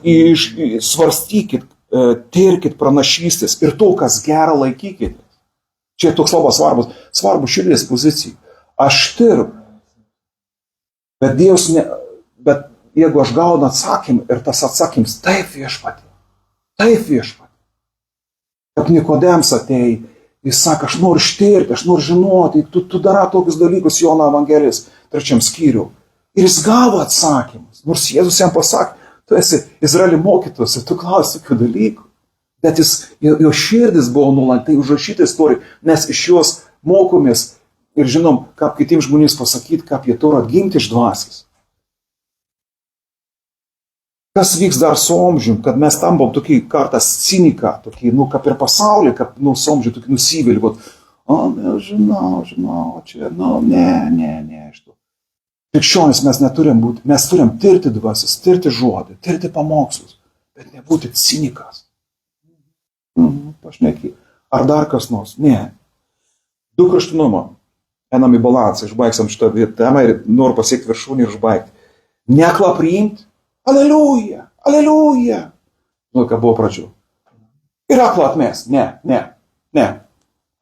svarstykit, tirkit pranašystės ir to, kas gera, laikykit. Čia toks labai svarbus širdies pozicija. Aš tirp. Bet Dievas, bet jeigu aš gaunu atsakymą ir tas atsakymas, taip viešpatį. Kaip Nikodemas atėjo, jis sako, aš noriu ištirti, aš noriu žinoti, tu darai tokius dalykus Jono Evangelijos 3 skyrių. Ir jis gavo atsakymus, nors Jėzus jam pasakė, tu esi Izraelio mokytojas ir tu klausi tokių dalykų. Bet jo širdis buvo nuolankiai užrašyta istorija, mes iš jos mokomės ir žinom, kaip kitiems žmonėms pasakyti, kaip jie turi atgimti iš dvasios. Kas vyks dar su amžium, kad mes tampam tokį kartas ciniką, tokį, kaip ir pasaulį, kaip su amžiu tokį nusivėlį, žinau, čia, ne, iš to. Krikščionis mes neturim būti, mes turim tirti dvasias, tirti žodį, tirti pamokslus, bet nebūti cinikas. Pašnekį. Ar dar kas nors? Ne. Du kraštinumą. Einam į balansą, išbaigsim šitą temą ir noriu pasiekti viršūnį ir išbaigti. Neklą priimti. Aleliuja. Ką buvo pradžių. Ir aklą atmest. Ne.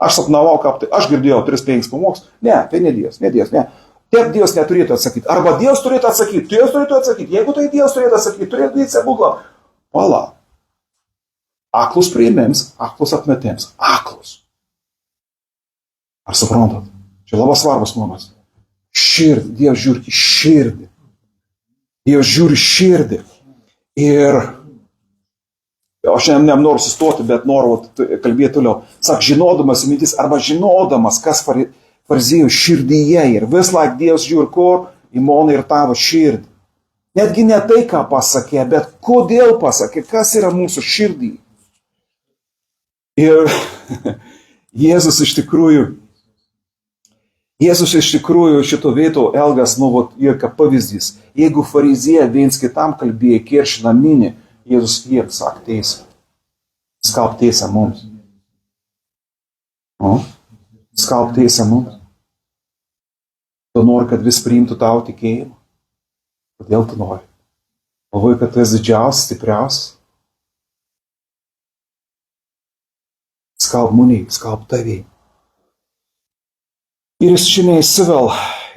Aš sapnavau, aš girdėjau 3-5 pamokslus. Ne, tai ne Dievas. Taip Dievas neturėtų atsakyti. Arba Dievas turėtų atsakyti. Jeigu tai Dievas turėtų atsakyti, turėtų būti sebuklą. Pala. Aklus priėmėms, aklus atmetėms. Aklus. Ar suprantat? Čia labai svarbus momentas. Širdį. Dievas žiūri į širdį. Dievas žiūri širdį. Ir aš nenoriu sustoti, bet noriu kalbėti toliau. Sak, žinodamas mintis arba žinodamas, kas fariziejų širdyje ir vis laik Dievas žiūri kur į mano ir tavo širdį. Netgi ne tai, ką pasakė, bet kodėl pasakė, kas yra mūsų širdį. Ir Jėzus iš tikrųjų šito vieto elgas, ir kaip pavyzdys. Jeigu fariziejai viens kitam kalbėjo kiršina minį, Jėzus jiems sako teisę. Skalb teisę mums. Skalb teisę mums. Tu nori, kad vis priimtų tavo tikėjimą. Kodėl tu nori? Galvoji, kad tu esi didžiausias, stipriausias. skalb mane, skalb tavį. Ir jis čia neįsivel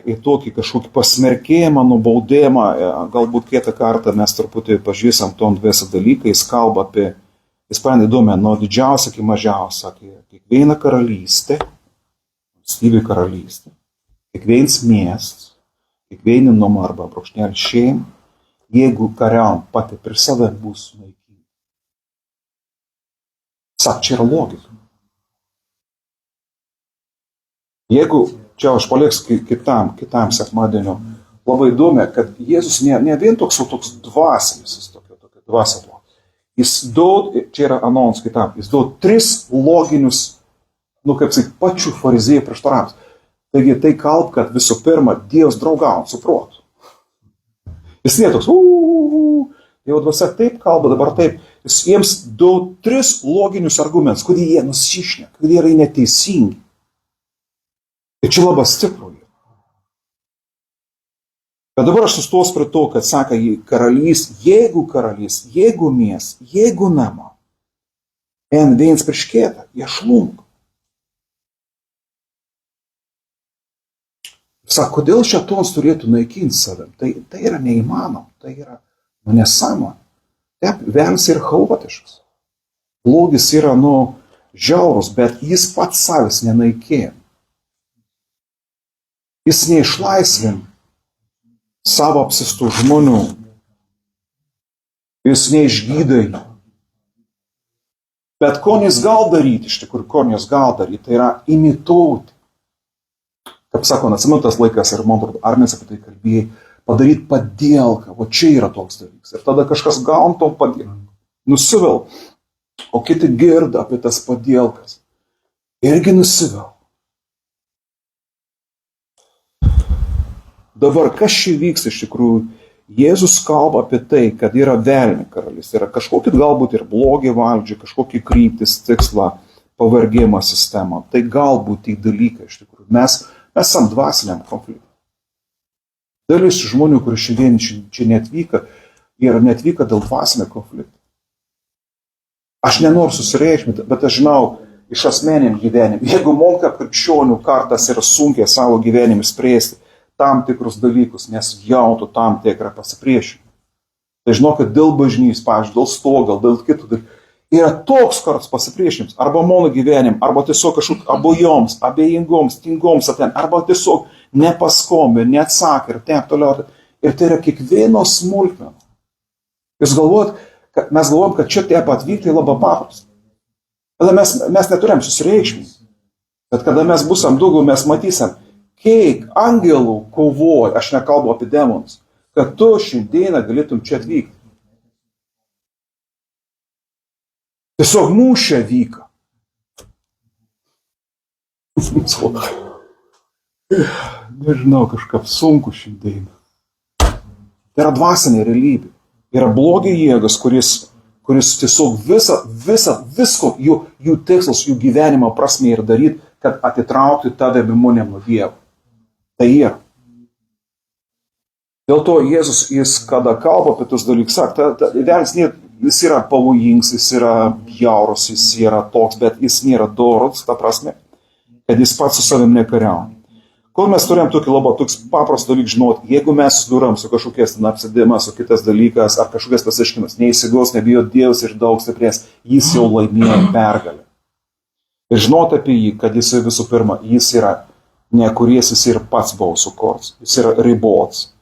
į tokį kažkokį pasmerkėjimą, nubaudėjimą, galbūt kitą kartą mes truputį pažįstam tom dviese dalykai, jis kalba apie, jis pradeda įdomią, nuo didžiausia iki mažiausia, kiekviena karalystė, valstybė karalystė, kiekvienas miestas, kiekvieni namai arba brūkšnelį šeima, jeigu kariaujant pati per save bus sunaikinti. Sak, čia yra logika. Jeigu, čia aš paliksiu kitam sekmadienio, labai įdomi, kad Jėzus ne vien toks dvasinis, jis tokia dvasia buvo. Jis duod, čia yra anons kitam, jis duod 3 loginius, kaip sakyt, pačių fariziejų prieštarams. Taigi tai kalb, kad visų pirma, Dievas draugaujant su protu. Jis netoks, Dievo dvasia taip kalba, dabar taip. Jis jiems duod 3 loginius argumentus, kodėl jie nusišneka, kodėl jie yra neteisingi. Ir čia labai stipru. Bet dabar aš sustos prie to, kad saka, jeigu mies, jeigu nama, en viens prieš kitą, jie šlunka. Sako, kodėl šėtonas turėtų naikinti savim? Tai yra neįmanoma, tai yra nesąmonė. Taip, velnias yra chaotiškas. Blogis yra, žiaurus, bet jis pats savęs nenaikėja. Jis neišlaisvin savo apsistų žmonių. Jis neišgydai. Bet ko jis gal daryti, iš tikrųjų, tai yra imituoti. Kaip sako, atsimenu tas laikas ir man atrodo, ar mes apie tai kalbėjai, padaryti padielką, o čia yra toks dalykas. Ir tada kažkas gaun tom padielką, nusivel, o kiti girda apie tas padielkas. Irgi nusivel. Dabar, kas čia vyksta iš tikrųjų? Jėzus kalba apie tai, kad yra velnio karalystė, yra kažkokie galbūt ir blogi valdžiai, kažkokie kryptis, tikslą, pavargimo sistema. Tai galbūt tai dalykai iš tikrųjų. Mes esam dvasiniam konfliktui. Dalis žmonių, kurie šiandien čia netvyka, yra netvyka dėl dvasinio konflikto. Aš nenoriu susireikšminti, bet aš žinau iš asmeniniam gyvenimui, jeigu mums kaip krikščionių kartas yra sunkiai savo gyvenimui spręsti tam tikrus dalykus, nes jautų tam tikrą pasipriešinimą. Tai žinokit, dėl bažnys, pavyzdžiui, dėl stogo, dėl kitų dalykų, yra toks kartas pasipriešinimas, arba mano gyvenim, arba tiesiog kažkokiu abejoms, abejingoms, tingoms, arba tiesiog nepaskombė, neatsakė ir taip toliau. Ir tai yra kiekvieno smulkmeno. Jūs galvojat, mes galvojam, kad čia taip atvykti labai paprasta. Tada mes neturėm susireikšminti. Bet kada mes busim daugiau, mes matysim, kiek angelų kovoja, aš nekalbu apie demonus, kad tu šiandieną galėtum čia atvykti. Tiesiog mūšia vyka. Nežinau, kažkaip sunku šiandieną. Tai yra dvasinė realybė. Yra blogi jėgas, kuris tiesiog visko, jų tikslas, jų gyvenimo prasmė ir daryti, kad atitraukti tave bimonėm nuo Dievo. Tai yra. Dėl to Jėzus, jis kada kalba apie tus dalykus, sako, velnias jis yra pavojingas, jis yra bjaurus, jis yra toks, bet jis nėra doras, ta prasme, kad jis pats su savim nekariauja. Kol mes turėjom tokį labai toks paprastą dalyką žinoti, jeigu mes susidūrėm su kažkokiais apsidėjimas, su kitas dalykas, ar kažkokias pasiaiškinimas, neįsigos, nebijo Dievas ir daug stiprės, jis jau laimėjo pergalę. Ir žinoti apie jį, kad jis visų pirma, jis yra nekuries, jis yra pats buvo sukurtas, jis yra ribotas,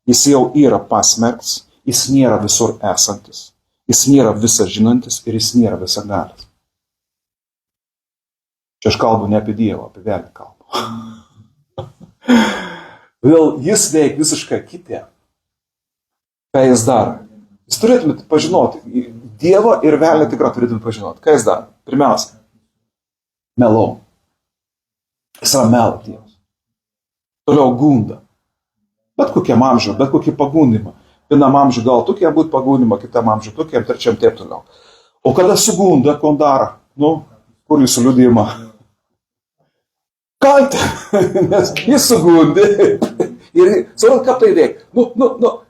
jis jau yra pasmerktas, jis nėra visur esantis, jis nėra visą žinantis ir jis nėra visą galis. Čia aš kalbu ne apie Dievą, apie velnią kalbu. Vėl jis veik visiškai kitą. Ką jis daro? Jūs turėtumėte pažinoti, Dievą ir velnią tikrai turėtumėte pažinoti. Ką jis daro? Pirmiausia, melau. Jis yra melo Dievas. Toliau gunda. Bet kokiam amžiui, bet kokį pagundimą. Vienam amžiui gal tokia būtų pagundimą, kitam amžiui tokiam, trečiam taip toliau. O kada sugunda, ko daro? Kur jūsų liudijimą? Kaltė, nes jis sugundė. Ir svarbu, ką tai reikia.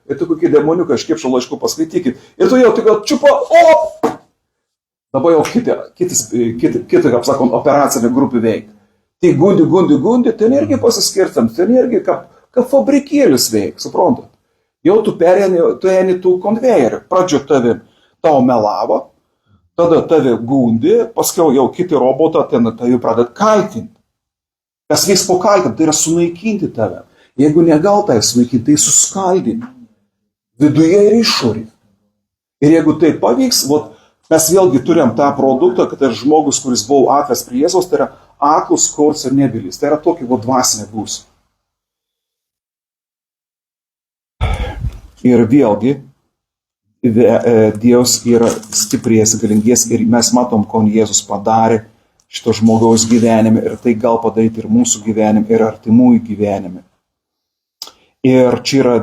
Ir tu kokį demoniuką, aš kiepšau laiškų paskaitykit. Ir tu jau tik čiupa, Dabar jau kita, kaip sakant, operacinė grupė veikia. Tai gundi, ten irgi pasiskirstam, ten irgi kaip fabrikėlis veikia, suprantat. Jau tu eini tų konvejerių, pradžio tau melavo, tada tave gundi, paskiau jau kiti robotą ten tave pradeda kaltinti. Kas vyks po kaltinti, tai yra sunaikinti tave. Jeigu negal tai sunaikinti, tai suskaldinti. Viduje ir išorėje. Ir jeigu tai pavyks, mes vėlgi turėjom tą produktą, kad tai žmogus, kuris buvo atves prie Jėzaus, tai yra aklus, kurs ir nebylys. Tai yra tokia dvasinė būsena. Ir vėlgi, Dievas yra stiprės, galingies ir mes matom, ko Jėzus padarė šito žmogaus gyvenime ir tai gal padaryti ir mūsų gyvenime, ir artimųjų gyvenime. Ir čia yra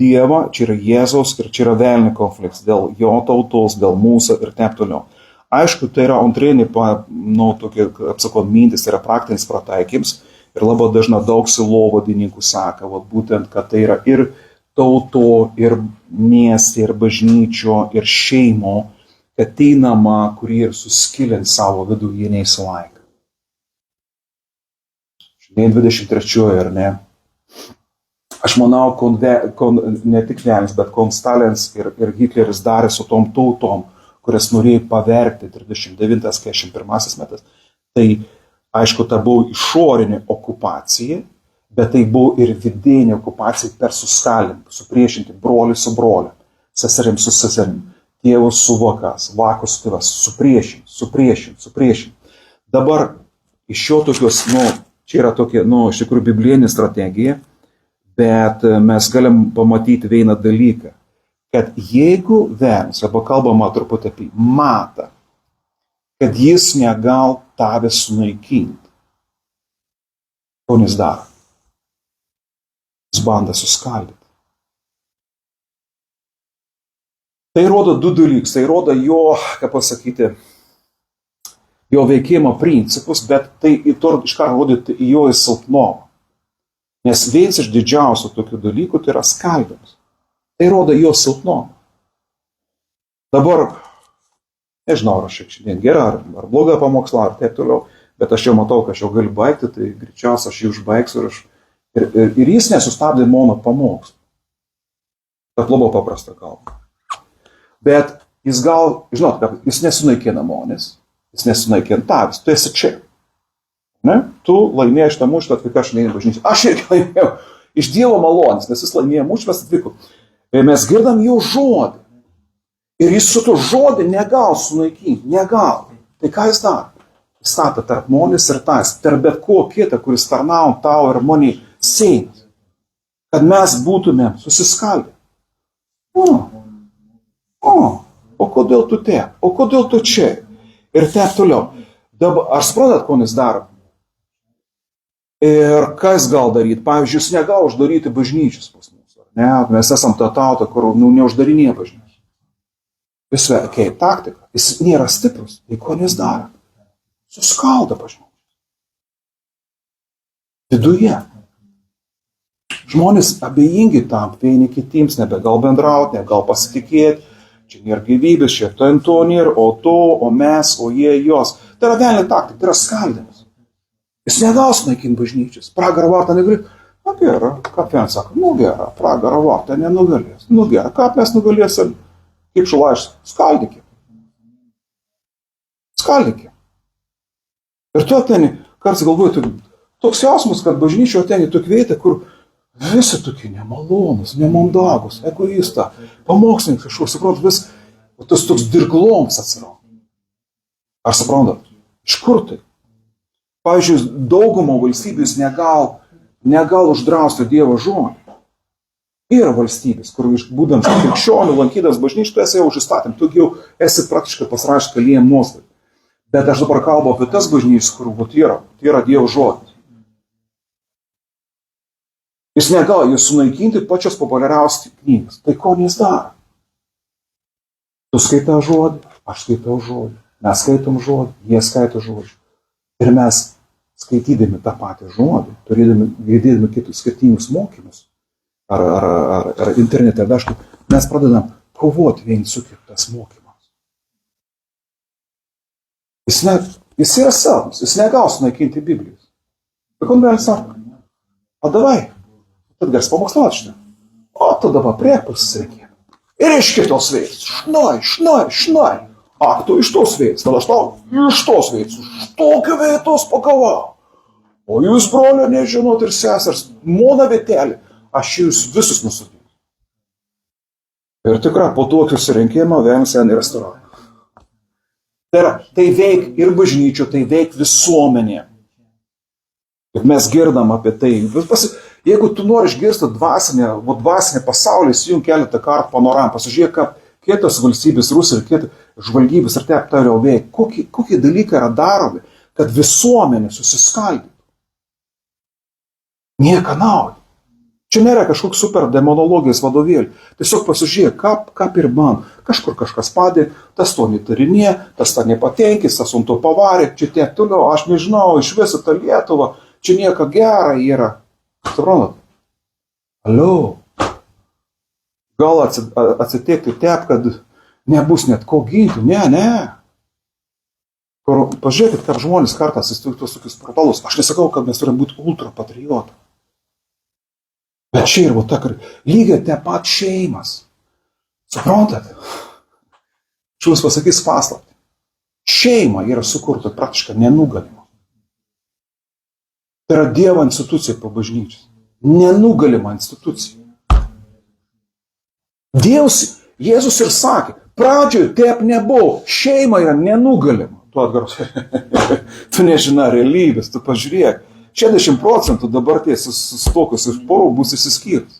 Dievo, čia yra Jėzaus ir čia yra velnio konfliktas dėl jo tautos, dėl mūsų ir taip toliau. Aišku, tai yra antrinė, tokia, apsakot, mintis, tai yra praktinis prataikymas ir labai dažnai daug sielovadininkų sako, būtent, kad tai yra ir tauto, ir miestė, ir bažnyčio, ir šeimo, kad tai nama, kurie ir suskilint savo vidų, jie neįsilaika. Šiandien 23, ar ne? Aš manau, ne tik Velnis, bet Stalins ir Hitleris darė su tom tautom, kurias norėjo pavergti 39-41 metais. Tai, aišku, ta buvo išorinė okupacija, bet tai buvo ir vidinė okupacija per suskalimą, supriešinti brolį su broliu, seserim su seserim, tėvus su vakas, vakus su tėvas, supriešinti. Dabar iš šio tokios, čia yra tokia, iš tikrųjų biblinė strategija, bet mes galim pamatyti vieną dalyką, kad jeigu Velnis, arba kalbama truputį apie matą, kad jis negal tave sunaikinti, ko jis daro? Jis bando suskaldyti. Tai rodo du dalykus, tai rodo jo, kaip pasakyti, jo veikimo principus, bet tai iš ką rodyti jo silpnomą. Nes vienas iš didžiausių tokių dalykų tai yra skaldimas. Tai rodo jo silpnomą. Dabar, nežinau, ar aš šiandien gerą ar blogą pamokslą, ar taip toliau, bet aš jau matau, kad aš jau galiu baigti, tai greičiausiai aš jį užbaigsiu ir jis nesustabdė mano pamokslą. Taip labai paprasta kalba. Bet jis jis nesunaikina monės, jis nesunaikina tavęs, tu esi čia. Ne? Tu laimėjai šitą mūšį, atvykai aš neįėjau bažnyčią. Aš irgi laimėjau iš Dievo malonės, nes jis laimėjo mūšį, mes atvykom. Ir mes girdam jo žodį. Ir jis su to žodį negal sunaikinti, negal. Tai ką jis daro? Jis stato tarp monės ir tas, tarp bet ko kitą, kuris tarnavo tau ir moniai seimas. Kad mes būtumėm susiskaldę. O kodėl tu te? O kodėl tu čia? Ir taip toliau. Dabar, ar suprantat, ko jis daro? Ir kas gal daryti? Pavyzdžiui, jis negal uždaryti bažnyčios pas mus. Ne? Mes esam ta tauta, kur neuždarinėja bažnyčios. Jis veikia taktika. Jis nėra stiprus. Tai ko jis daro? Suskaldo bažnyčios. Viduje. Žmonės abejingi tam, vieni kitiems nebegal bendrauti, negal pasitikėti. Čia nėra gyvybės, čia to nėra, o mes, o jie, jos. Tai yra velnio taktika, tai yra skaldimas. Jis negal sunaikinti bažnyčios. Pragaro vartą negali. Gera, ką Velnis sako, gera, pragaro vartą nenugalės. Gera, ką mes nugalėsim? Kaip šulaišas, skaldykim. Ir tu ateni, kartais galvoju, toks jausmas, kad bažnyčio ateni tokia vieta, kur visi tokie nemalonus, nemandagus, egoista, pamokslininkai kažkoks, suprantat, vis, tas toks dirgloms atsirado. Ar suprantat? Iš kur tai? Pavyzdžiui, daugumo valstybės negal uždrausti Dievo žodį. Yra valstybės, kur būdams krikščionių, lankydas bažnyčių, tu esi jau už įstatymą, tu jau esi praktiškai pasirašęs kalėjimo nuosprendį. Bet aš dabar kalbu apie tas bažnyčias, kur yra Dievo žodis. Jis negali sunaikinti pačios populiariausios knygas. Tai ko jis daro? Tu skaitai žodį, aš skaitau žodį, mes skaitom žodį, jie skaito žodį. Ir mes, skaitydami tą patį žodį, girdėdami kitus skirtingus mokymus, ar internete, mes pradedam kovoti vieni su kitais mokymams. Jis yra silpnas, jis negali sunaikinti Biblijos. Так он реально сам. А давай, tad gars pamokslāt šitā. O, tu dabar priekpuses reikiem. Ir iš kitos vietas. Šnai. А кто и что светит? Тогда что? И что светит? Что кvētos pagavā? O jūs, brolio, nežinot ir sesers, mona vietelė, aš jūs visus nusudėjau. Ir tikrai po to susirinkimą vienas ten į restoraną. Tai veik ir bažnyčio, tai veik visuomenė. Ir mes girdam apie tai. Jeigu tu nori išgirsti dvasinę pasaulį, įsijung keletą kartų panoramą, pasižiūrėk, kaip kitos valstybės, Rusija ir kitos žvalgybės ir taip toliau veikia. Kokie dalykai yra daromi, kad visuomenė susiskaldytų. Nieko nauja. Čia nėra kažkoks super demonologijos vadovėlį. Tiesiog pasižiūrėk, kaip ir man. Kažkur kažkas padė, tas to netarinė, tas tą nepatenkis, tas ant to pavarė, čia tiek toliau, aš nežinau, iš viso tą Lietuvą, čia nieko gera yra. Suprantat? Alio. Gal atsitikti taip, kad nebus net ko ginti. Ne. Pažiūrėkit, kaip žmonės kartais įsteigtos tokius portalus. Aš nesakau, kad mes turime būti ultrapatriotai. Bet čia ir lygiai taip pat šeimas. Suprantat? Čia jums pasakys paslaptį. Šeima yra sukurta praktiškai nenugalima. Tai yra Dievo institucija po bažnyčios. Nenugalima institucija. Jėzus ir sakė, pradžioje taip nebuvo, šeima yra nenugalima. Tu nežinai realybės, tu pažiūrėk. 60% dabarties sustokus iš porų bus išsiskyrus.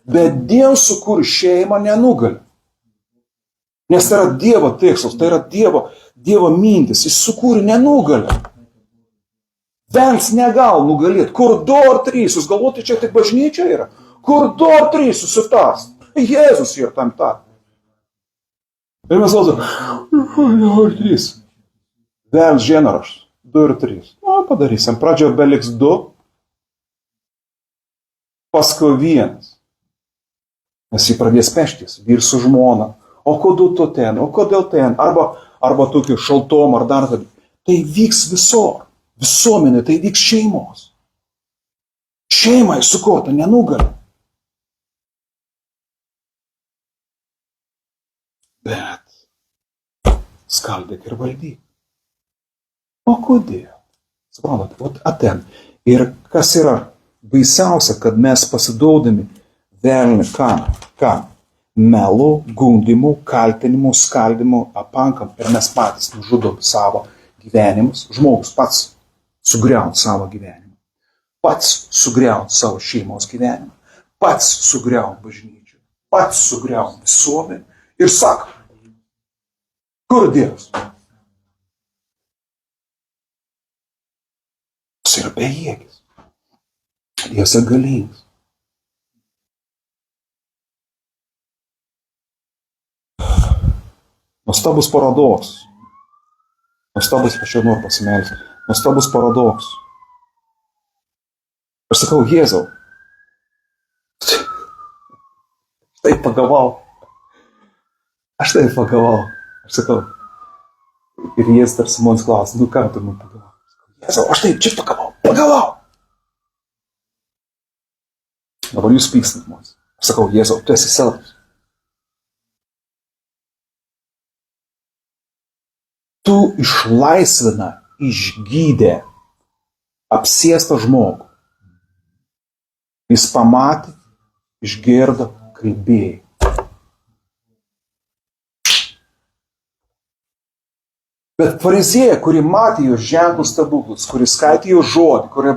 Bet Dievas sukūrė šeimą nenugalę. Nes tai yra Dievo tikslas, tai yra Dievo mintis, jis sukūrė nenugalę. Vens negal nugalėti. Kur 2 ar 3, jūs galvote, čia tik bažnyčia yra? Kur 2 ar 3 susitars? Jėzus yra tam tarp. Ir mes galvojame, 2 ar 3. Vens žinoraštas. 2 ir 3. Padarysim. Pradžioje beliks 2, paskui 1. Nes jį pradės peštis, vyr su žmona. O kodėl tu ten, o kodėl ten, arba tokiu šaltom ar dar kad. Tai vyks visur. Visuomenė, tai vyks šeimos. Šeimai sukurta nenugalė. Bet skaldyk ir valdyk. O kodėl? Suprantat, aten. Ir kas yra baisiausia, kad mes pasiduodami velniui kam? Melu, gundimu, kaltinimu, skaldimu, apankam ir mes patys nužudom savo gyvenimus. Žmogus pats sugriaut savo gyvenimą. Pats sugriaut savo šeimos gyvenimą. Pats sugriaut bažnyčią. Pats sugriaut visuomenę. Ir sako, kur Dievas? Jis yra bejėgis. Dievas yra galingas. Nuostabus paradoksas. Nuostabus, aš jau noriu pasimelsti. Nuostabus paradoksas. Aš sakau, Jėzau. Aš pagavau. Aš sakau. Ir Jėzus tarsi mums klausia, kam tu man pagavau? Jėzau, aš čia pagavau. Dabar jūs pykstat mums. Aš sakau, Jėzau, tu esi silpnas. Tu išlaisvina, išgydė apsėstą žmogų. Jis pamatė, išgirdo, kalbėjo. Bet fariziejai, kurie matė jo ženklus stebuklus, kurie skaitė jo žodį, kurie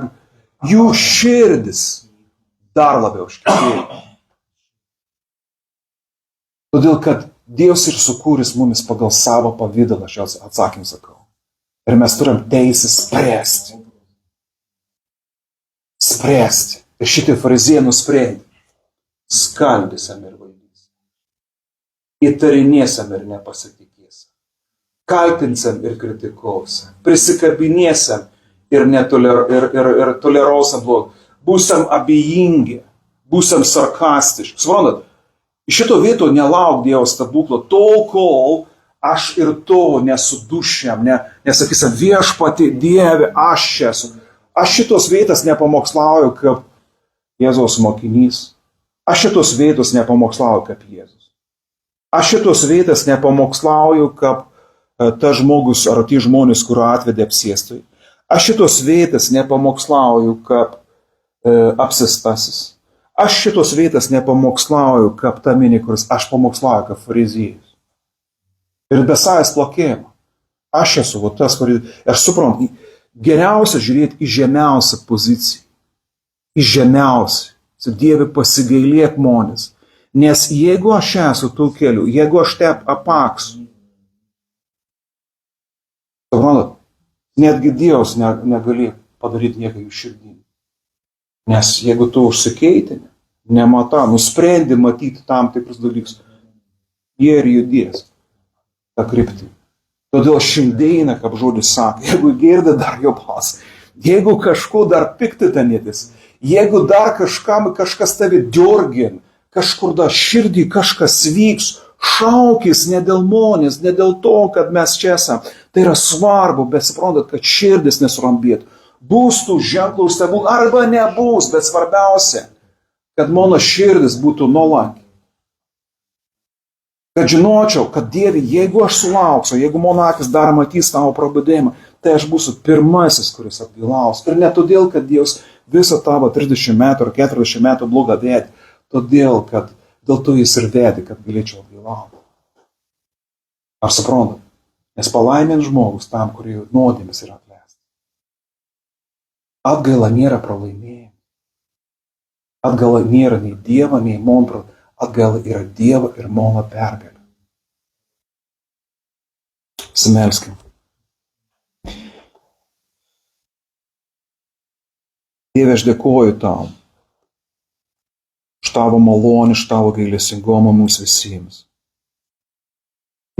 jų širdis dar labiau iškentėjo. Todėl, kad Dievas ir sukūręs mumis pagal savo pavidalą, šios atsakymą sakau. Ir mes turim teisę spręsti. Ir šitie fariziejai nusprendė. Skaldysim ir valdysim. Įtarinėsim ir nepasitikėsim. Kaltinsim ir kritikuosim. Prisikabinėsim ir toleruosim blogį. Būsim abejingi. Būsim sarkastiški. Suprantat? Iš šito vieto nelauk Dievo stebuklo tol, kol aš ir tu nesudušiam, nesakysim viešpati Dieve, aš čia esu. Aš šitos vietos nepamokslauju kaip Jėzaus mokinys. Aš šitos vietos nepamokslauju kaip Jėzus. Aš šitos vietos nepamokslauju kaip tas žmogus ar tie žmonės, kurio atvedė apsėstui. Aš šitos vietos nepamokslauju kaip apsėstasis. Aš šitos vietos nepamokslauju kaip ta minė, kuris aš pamokslauju kaip fariziejus. Ir besais plakėjimą. Aš esu tas, kuris, aš suprantu, geriausia žiūrėti į žemiausią poziciją. Į žemiausią. Dieve pasigailėk žmonės. Nes jeigu aš esu tų kelių, jeigu aš te apaksiu, suprantat, netgi Dievas negali padaryti nieko jų širdį. Nes jeigu tu užsikeitinė, nemata, nusprendi matyti tam tikrus dalykus, jie ir judės tą kryptį. Todėl šiandieną, kaip žodis sako, jeigu girdi dar jo balsą, jeigu kažko dar piktinėtis, jeigu dar kažkas tavi džiorgin, kažkur dar širdį kažkas vyks, šaukis ne dėl žmonės, ne dėl to, kad mes čia esame. Tai yra svarbu, bet suprantat, kad širdis nesurambėtų. Bus tų ženklų ir stebuklų, arba nebus, bet svarbiausia, kad mano širdis būtų nuolanki. Kad žinočiau, kad Dieve, jeigu aš sulauksiu, jeigu mano akis dar matys tavo prabudėjimą, tai aš būsiu pirmasis, kuris atgailaus. Ir ne todėl, kad Dievas visą tavo 30 metų ar 40 metų blogą vedė, todėl, kad dėl to jis ir vedė, kad galėčiau atgailauti. Ar suprantat? Nes palaimint žmogus tam, kurio nuodėmės yra atleistas. Atgaila nėra pralaimėjimo. Atgaila nėra nei Dievo, nei mano. Atgaila yra Dievo ir mano pergalė. Simelskim. Dieve, aš dėkoju tau už tavo malonę, už tavo gailestingumą mums visiems.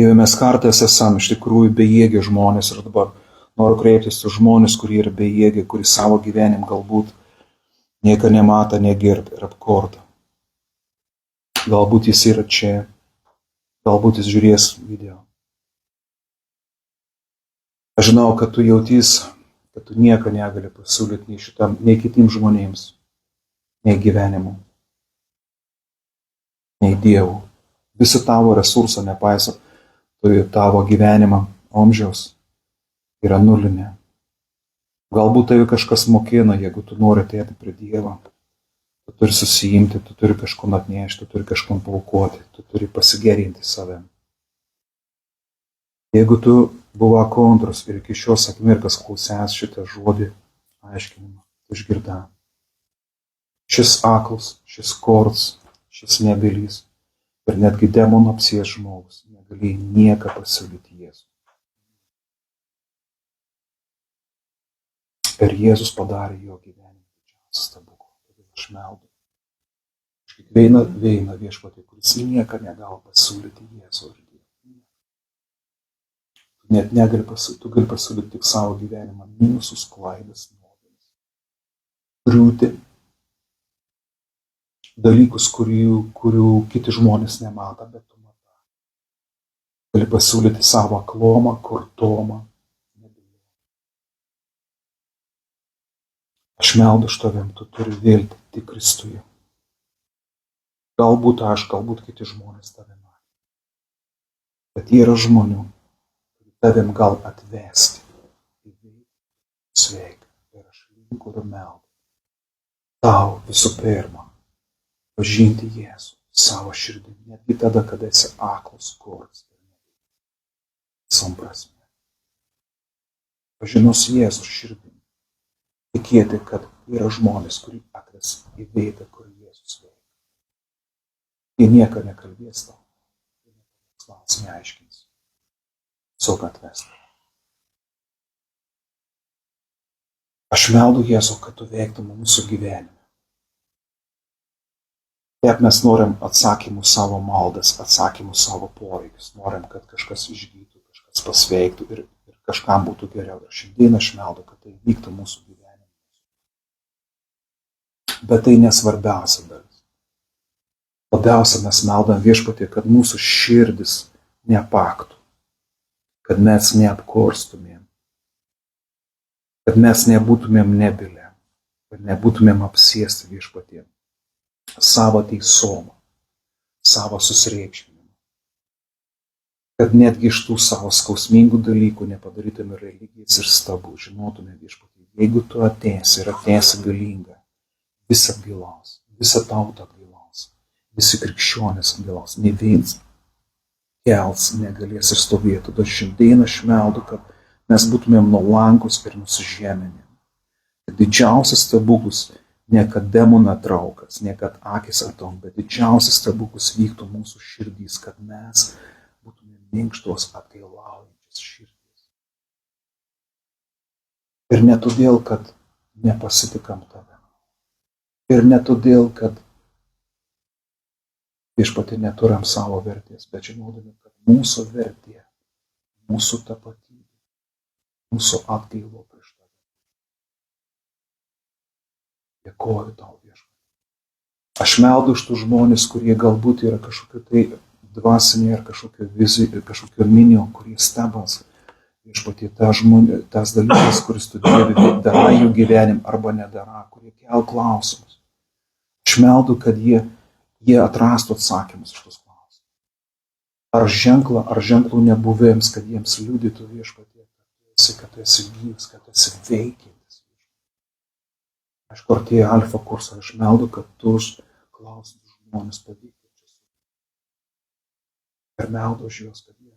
Dieve, mes kartais esame iš tikrųjų bejėgiai žmonės ir dabar noriu kreiptis į žmonės, kurie yra bejėgiai, kurie savo gyvenim galbūt nieko nemata, negirdi ir apkorta. Galbūt jis yra čia, galbūt jis žiūrės video. Aš žinau, kad tu jautys, kad tu nieko negali pasiūlyti nei šitam, nei kitiems žmonėms, nei gyvenimu, nei Dievu. Visi tavo resursą nepaiso, tu tavo gyvenimą amžiaus yra nulinė. Galbūt tai kažkas mokina, jeigu tu nori atėti prie Dievo. Tu turi susijimti, tu turi kažkom atnešti, tu turi kažkom paaukoti, tu turi pasigerinti savim. Jeigu tu buvo kontras ir iki šios akimirkos klausęs šitą žodį aiškinimą, tu išgirdai. Šis aklas, šis korts, šis nebylys ir netgi demonų apsės žmogus negalėjo nieką pasiūlyti Jėzų. Ir Jėzus padarė jo gyvenimą didžiausią stebuklą. Aš meldu. Už kiekvieną veiną viešpatį, kuris nieką negali pasiūlyti Jėzų ir Dievą. Tu net negali pasiūlyti, tu gali pasiūlyti tik savo gyvenimą, minusus, klaidas, nuodėmes. Griūti, dalykus, kurių kiti žmonės nemato, bet tu matai. Gali pasiūlyti savo aklomą, kurtomą. Aš meldu už tavim, tu turi viltį tik Kristuje. Galbūt aš, galbūt kiti žmonės tave matė. Bet yra žmonių, kurie tavim gal atvesti į viltį, sveiką. Ir aš linku ir meldu. Tau visų pirma, pažinti Jėzų savo širdimi, netgi tada, kada esi aklas, koras ir nevykas. Visom prasme. Pažinus Jėzų širdimi. Tikėti, kad yra žmonės, kurie atves į vietą, kur Jėzus veikia. Jie nieko nekalbės tau. Klausimas neaiškins. Tiesiog atves tau. Aš meldu Jėzų, kad tu veiktum mūsų gyvenime. Taip mes norim atsakymų savo maldas, atsakymų savo poreikius. Norim, kad kažkas išgytų, kažkas pasveiktų ir kažkam būtų geriau. Ir šiandien aš meldu, kad tai vyktų mūsų gyvenime. Bet tai nesvarbiausia dalis. Labiausia mes meldam viešpatie, kad mūsų širdis neapaktų. kad mes neapkorstumėm, kad mes nebūtumėm nebylę, kad nebūtumėm apsėsti Viešpatie savo teisumą, savo susireikšminimą, kad netgi iš tų savo skausmingų dalykų nepadarytume religijas ir stabų, žinotume Viešpatie, jeigu tu ateisi ir ateisi galinga, visą atgailaus, visą tautą atgailaus, visi krikščionys atgailaus, nei vienas kels negalės ir stovėti. Todėl šiandien aš meldu, kad mes būtumėm nuolankus ir nusižeminę. Didžiausias stebuklas ne kad demoną traukas, ne kad akis atom, bet didžiausias stebuklas vyktų mūsų širdys, kad mes būtumėm minkštos atgailaujančios širdys. Ir ne todėl, kad nepasitikam tave. Ir ne todėl, kad Viešpatie neturim savo vertės, bet žinodami, kad mūsų vertė, mūsų tapatybė, mūsų atgailo prieš tave. Dėkoju tau, Viešpatie. Aš meldu iš tų žmonės, kurie galbūt yra kažkokio tai dvasinė ar kažkokio vizijų, kažkokio minio, kurie stebas. Viešpatie, tas dalykas, kuris tu Dievi dara jų gyvenim arba nedara, kurie kel klausimus. Aš meldu, kad jie atrastų atsakymus iš tos klausimus. Ar ženklų nebuvėms, kad jiems liudytų Viešpatie, kad tu esi gyvas, kad tu esi veikiantis. Aišku, artėja alfa kursą, aš meldu, kad tu klausytų žmonės pavykėčius. Ir meldu už juos, kad jie.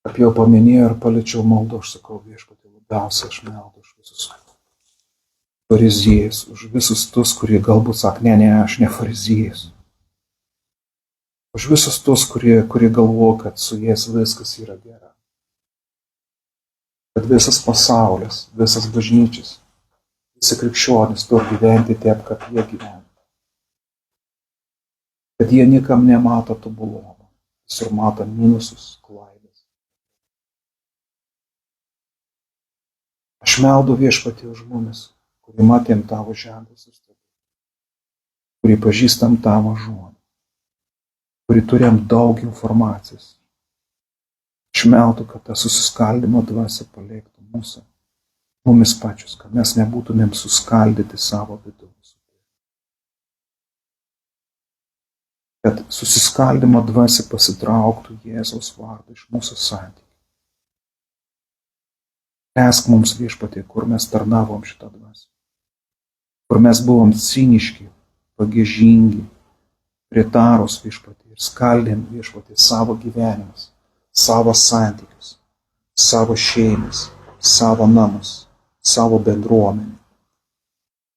Kaip jau paminėjau ir paliečiau maldą, aš sakau Viešpatie, labiausiai aš meldu už visus fariziejus, už visus tus, kurie galbūt sako, ne, aš ne fariziejus. Už visus tus, kurie galvo, kad su jais viskas yra gera. Kad visas pasaulis, visas bažnyčias, visi krikščionys turi gyventi taip, kaip jie gyvena. Kad jie niekam nemato tobulumo, visur mato minusus, klaidas. Aš meldu Viešpatie už mumis, kurį matėm tavo ženklus ir stebėjimus, kurį pažįstam tavo žodį, kurį turėjom daug informacijos. Aš meldu, kad tas susiskaldimo dvasia paliktų mumis pačius, kad mes nebūtumėm suskaldyti savo vidų. Kad susiskaldimo dvasia pasitrauktų Jėzaus vardą iš mūsų santykių. Leisk mums Viešpatie, kur mes tarnavom šitą dvasią. Kur mes buvom ciniški, pagiežingi, pritarus Viešpatie ir skaldėm Viešpatie savo gyvenimus, savo santykius, savo šeimas, savo namus, savo bendruomenę,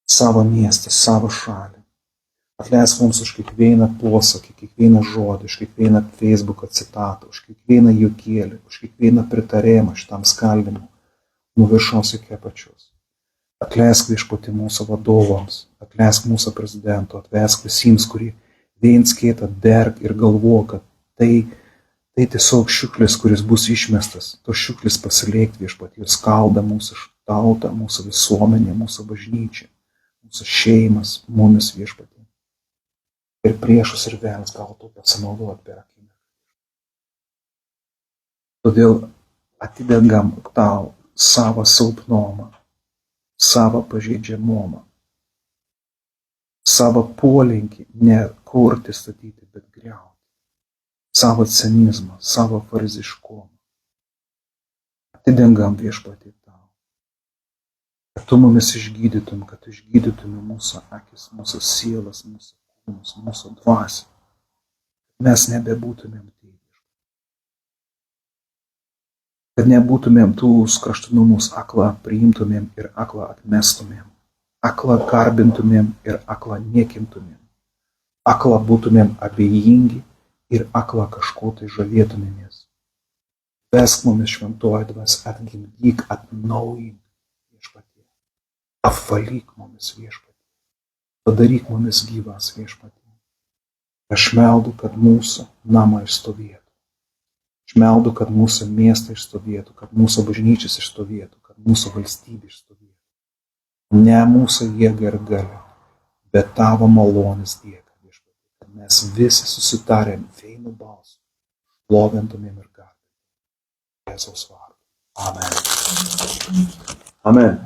savo miestą, savo šalį. Atleisk mums už kiekvieną posakį, kiekvieną žodį, už kiekvieną Facebooką citatą, už kiekvieną juokėlį, už kiekvieną pritarimą šitam skaldimui nuo viršaus iki apačios. Atleisk Viešpatie mūsų vadovams, atleisk mūsų prezidento, atleisk visiems, kurie viens kitą derg ir galvo, kad tai tiesiog šiuklis, kuris bus išmestas, to šiuklis pasiliekti Viešpatie ir skalda mūsų tautą, mūsų visuomenę, mūsų bažnyčią, mūsų šeimas, mumis Viešpatie. Ir priešus ir velnias galėtų pasinaudoti per akimirką. Todėl atidengam tau savo silpnumą, savo pažeidžiamumą, savo polinkį ne kurti statyti, bet griauti, savo cinizmą, savo fariziškumą. Atidengam Viešpatie tau, kad tu mumis išgydytum, kad tu išgydytum mūsų akis, mūsų sielas, mūsų dvasią. Mes nebebūtumėm tai. Kad nebūtumėm tų kraštutinumus, aklą priimtumėm ir aklą atmestumėm. Aklą garbintumėm ir aklą niekintumėm. Aklą būtumėm abejingi ir aklą kažko tai žavėtumėmės. Vesk mumis šventoji dvasia, atgimdyk, atnaujink Viešpatie. Apvalyk mumis Viešpatie. Padaryk mumis gyvas Viešpatie. Aš meldu, kad mūsų namai išstovėtų. Aš meldu, kad mūsų miestai išstovėtų, kad mūsų bažnyčias išstovėtų, kad mūsų valstybė išstovėtų. Ne mūsų jėga ir galia, bet tavo malonės dėka Viešpatie. Kad mes visi susitarėm vienu balsu lovintumėm ir garbintumėm Jėzaus vardą. Amen. Amen.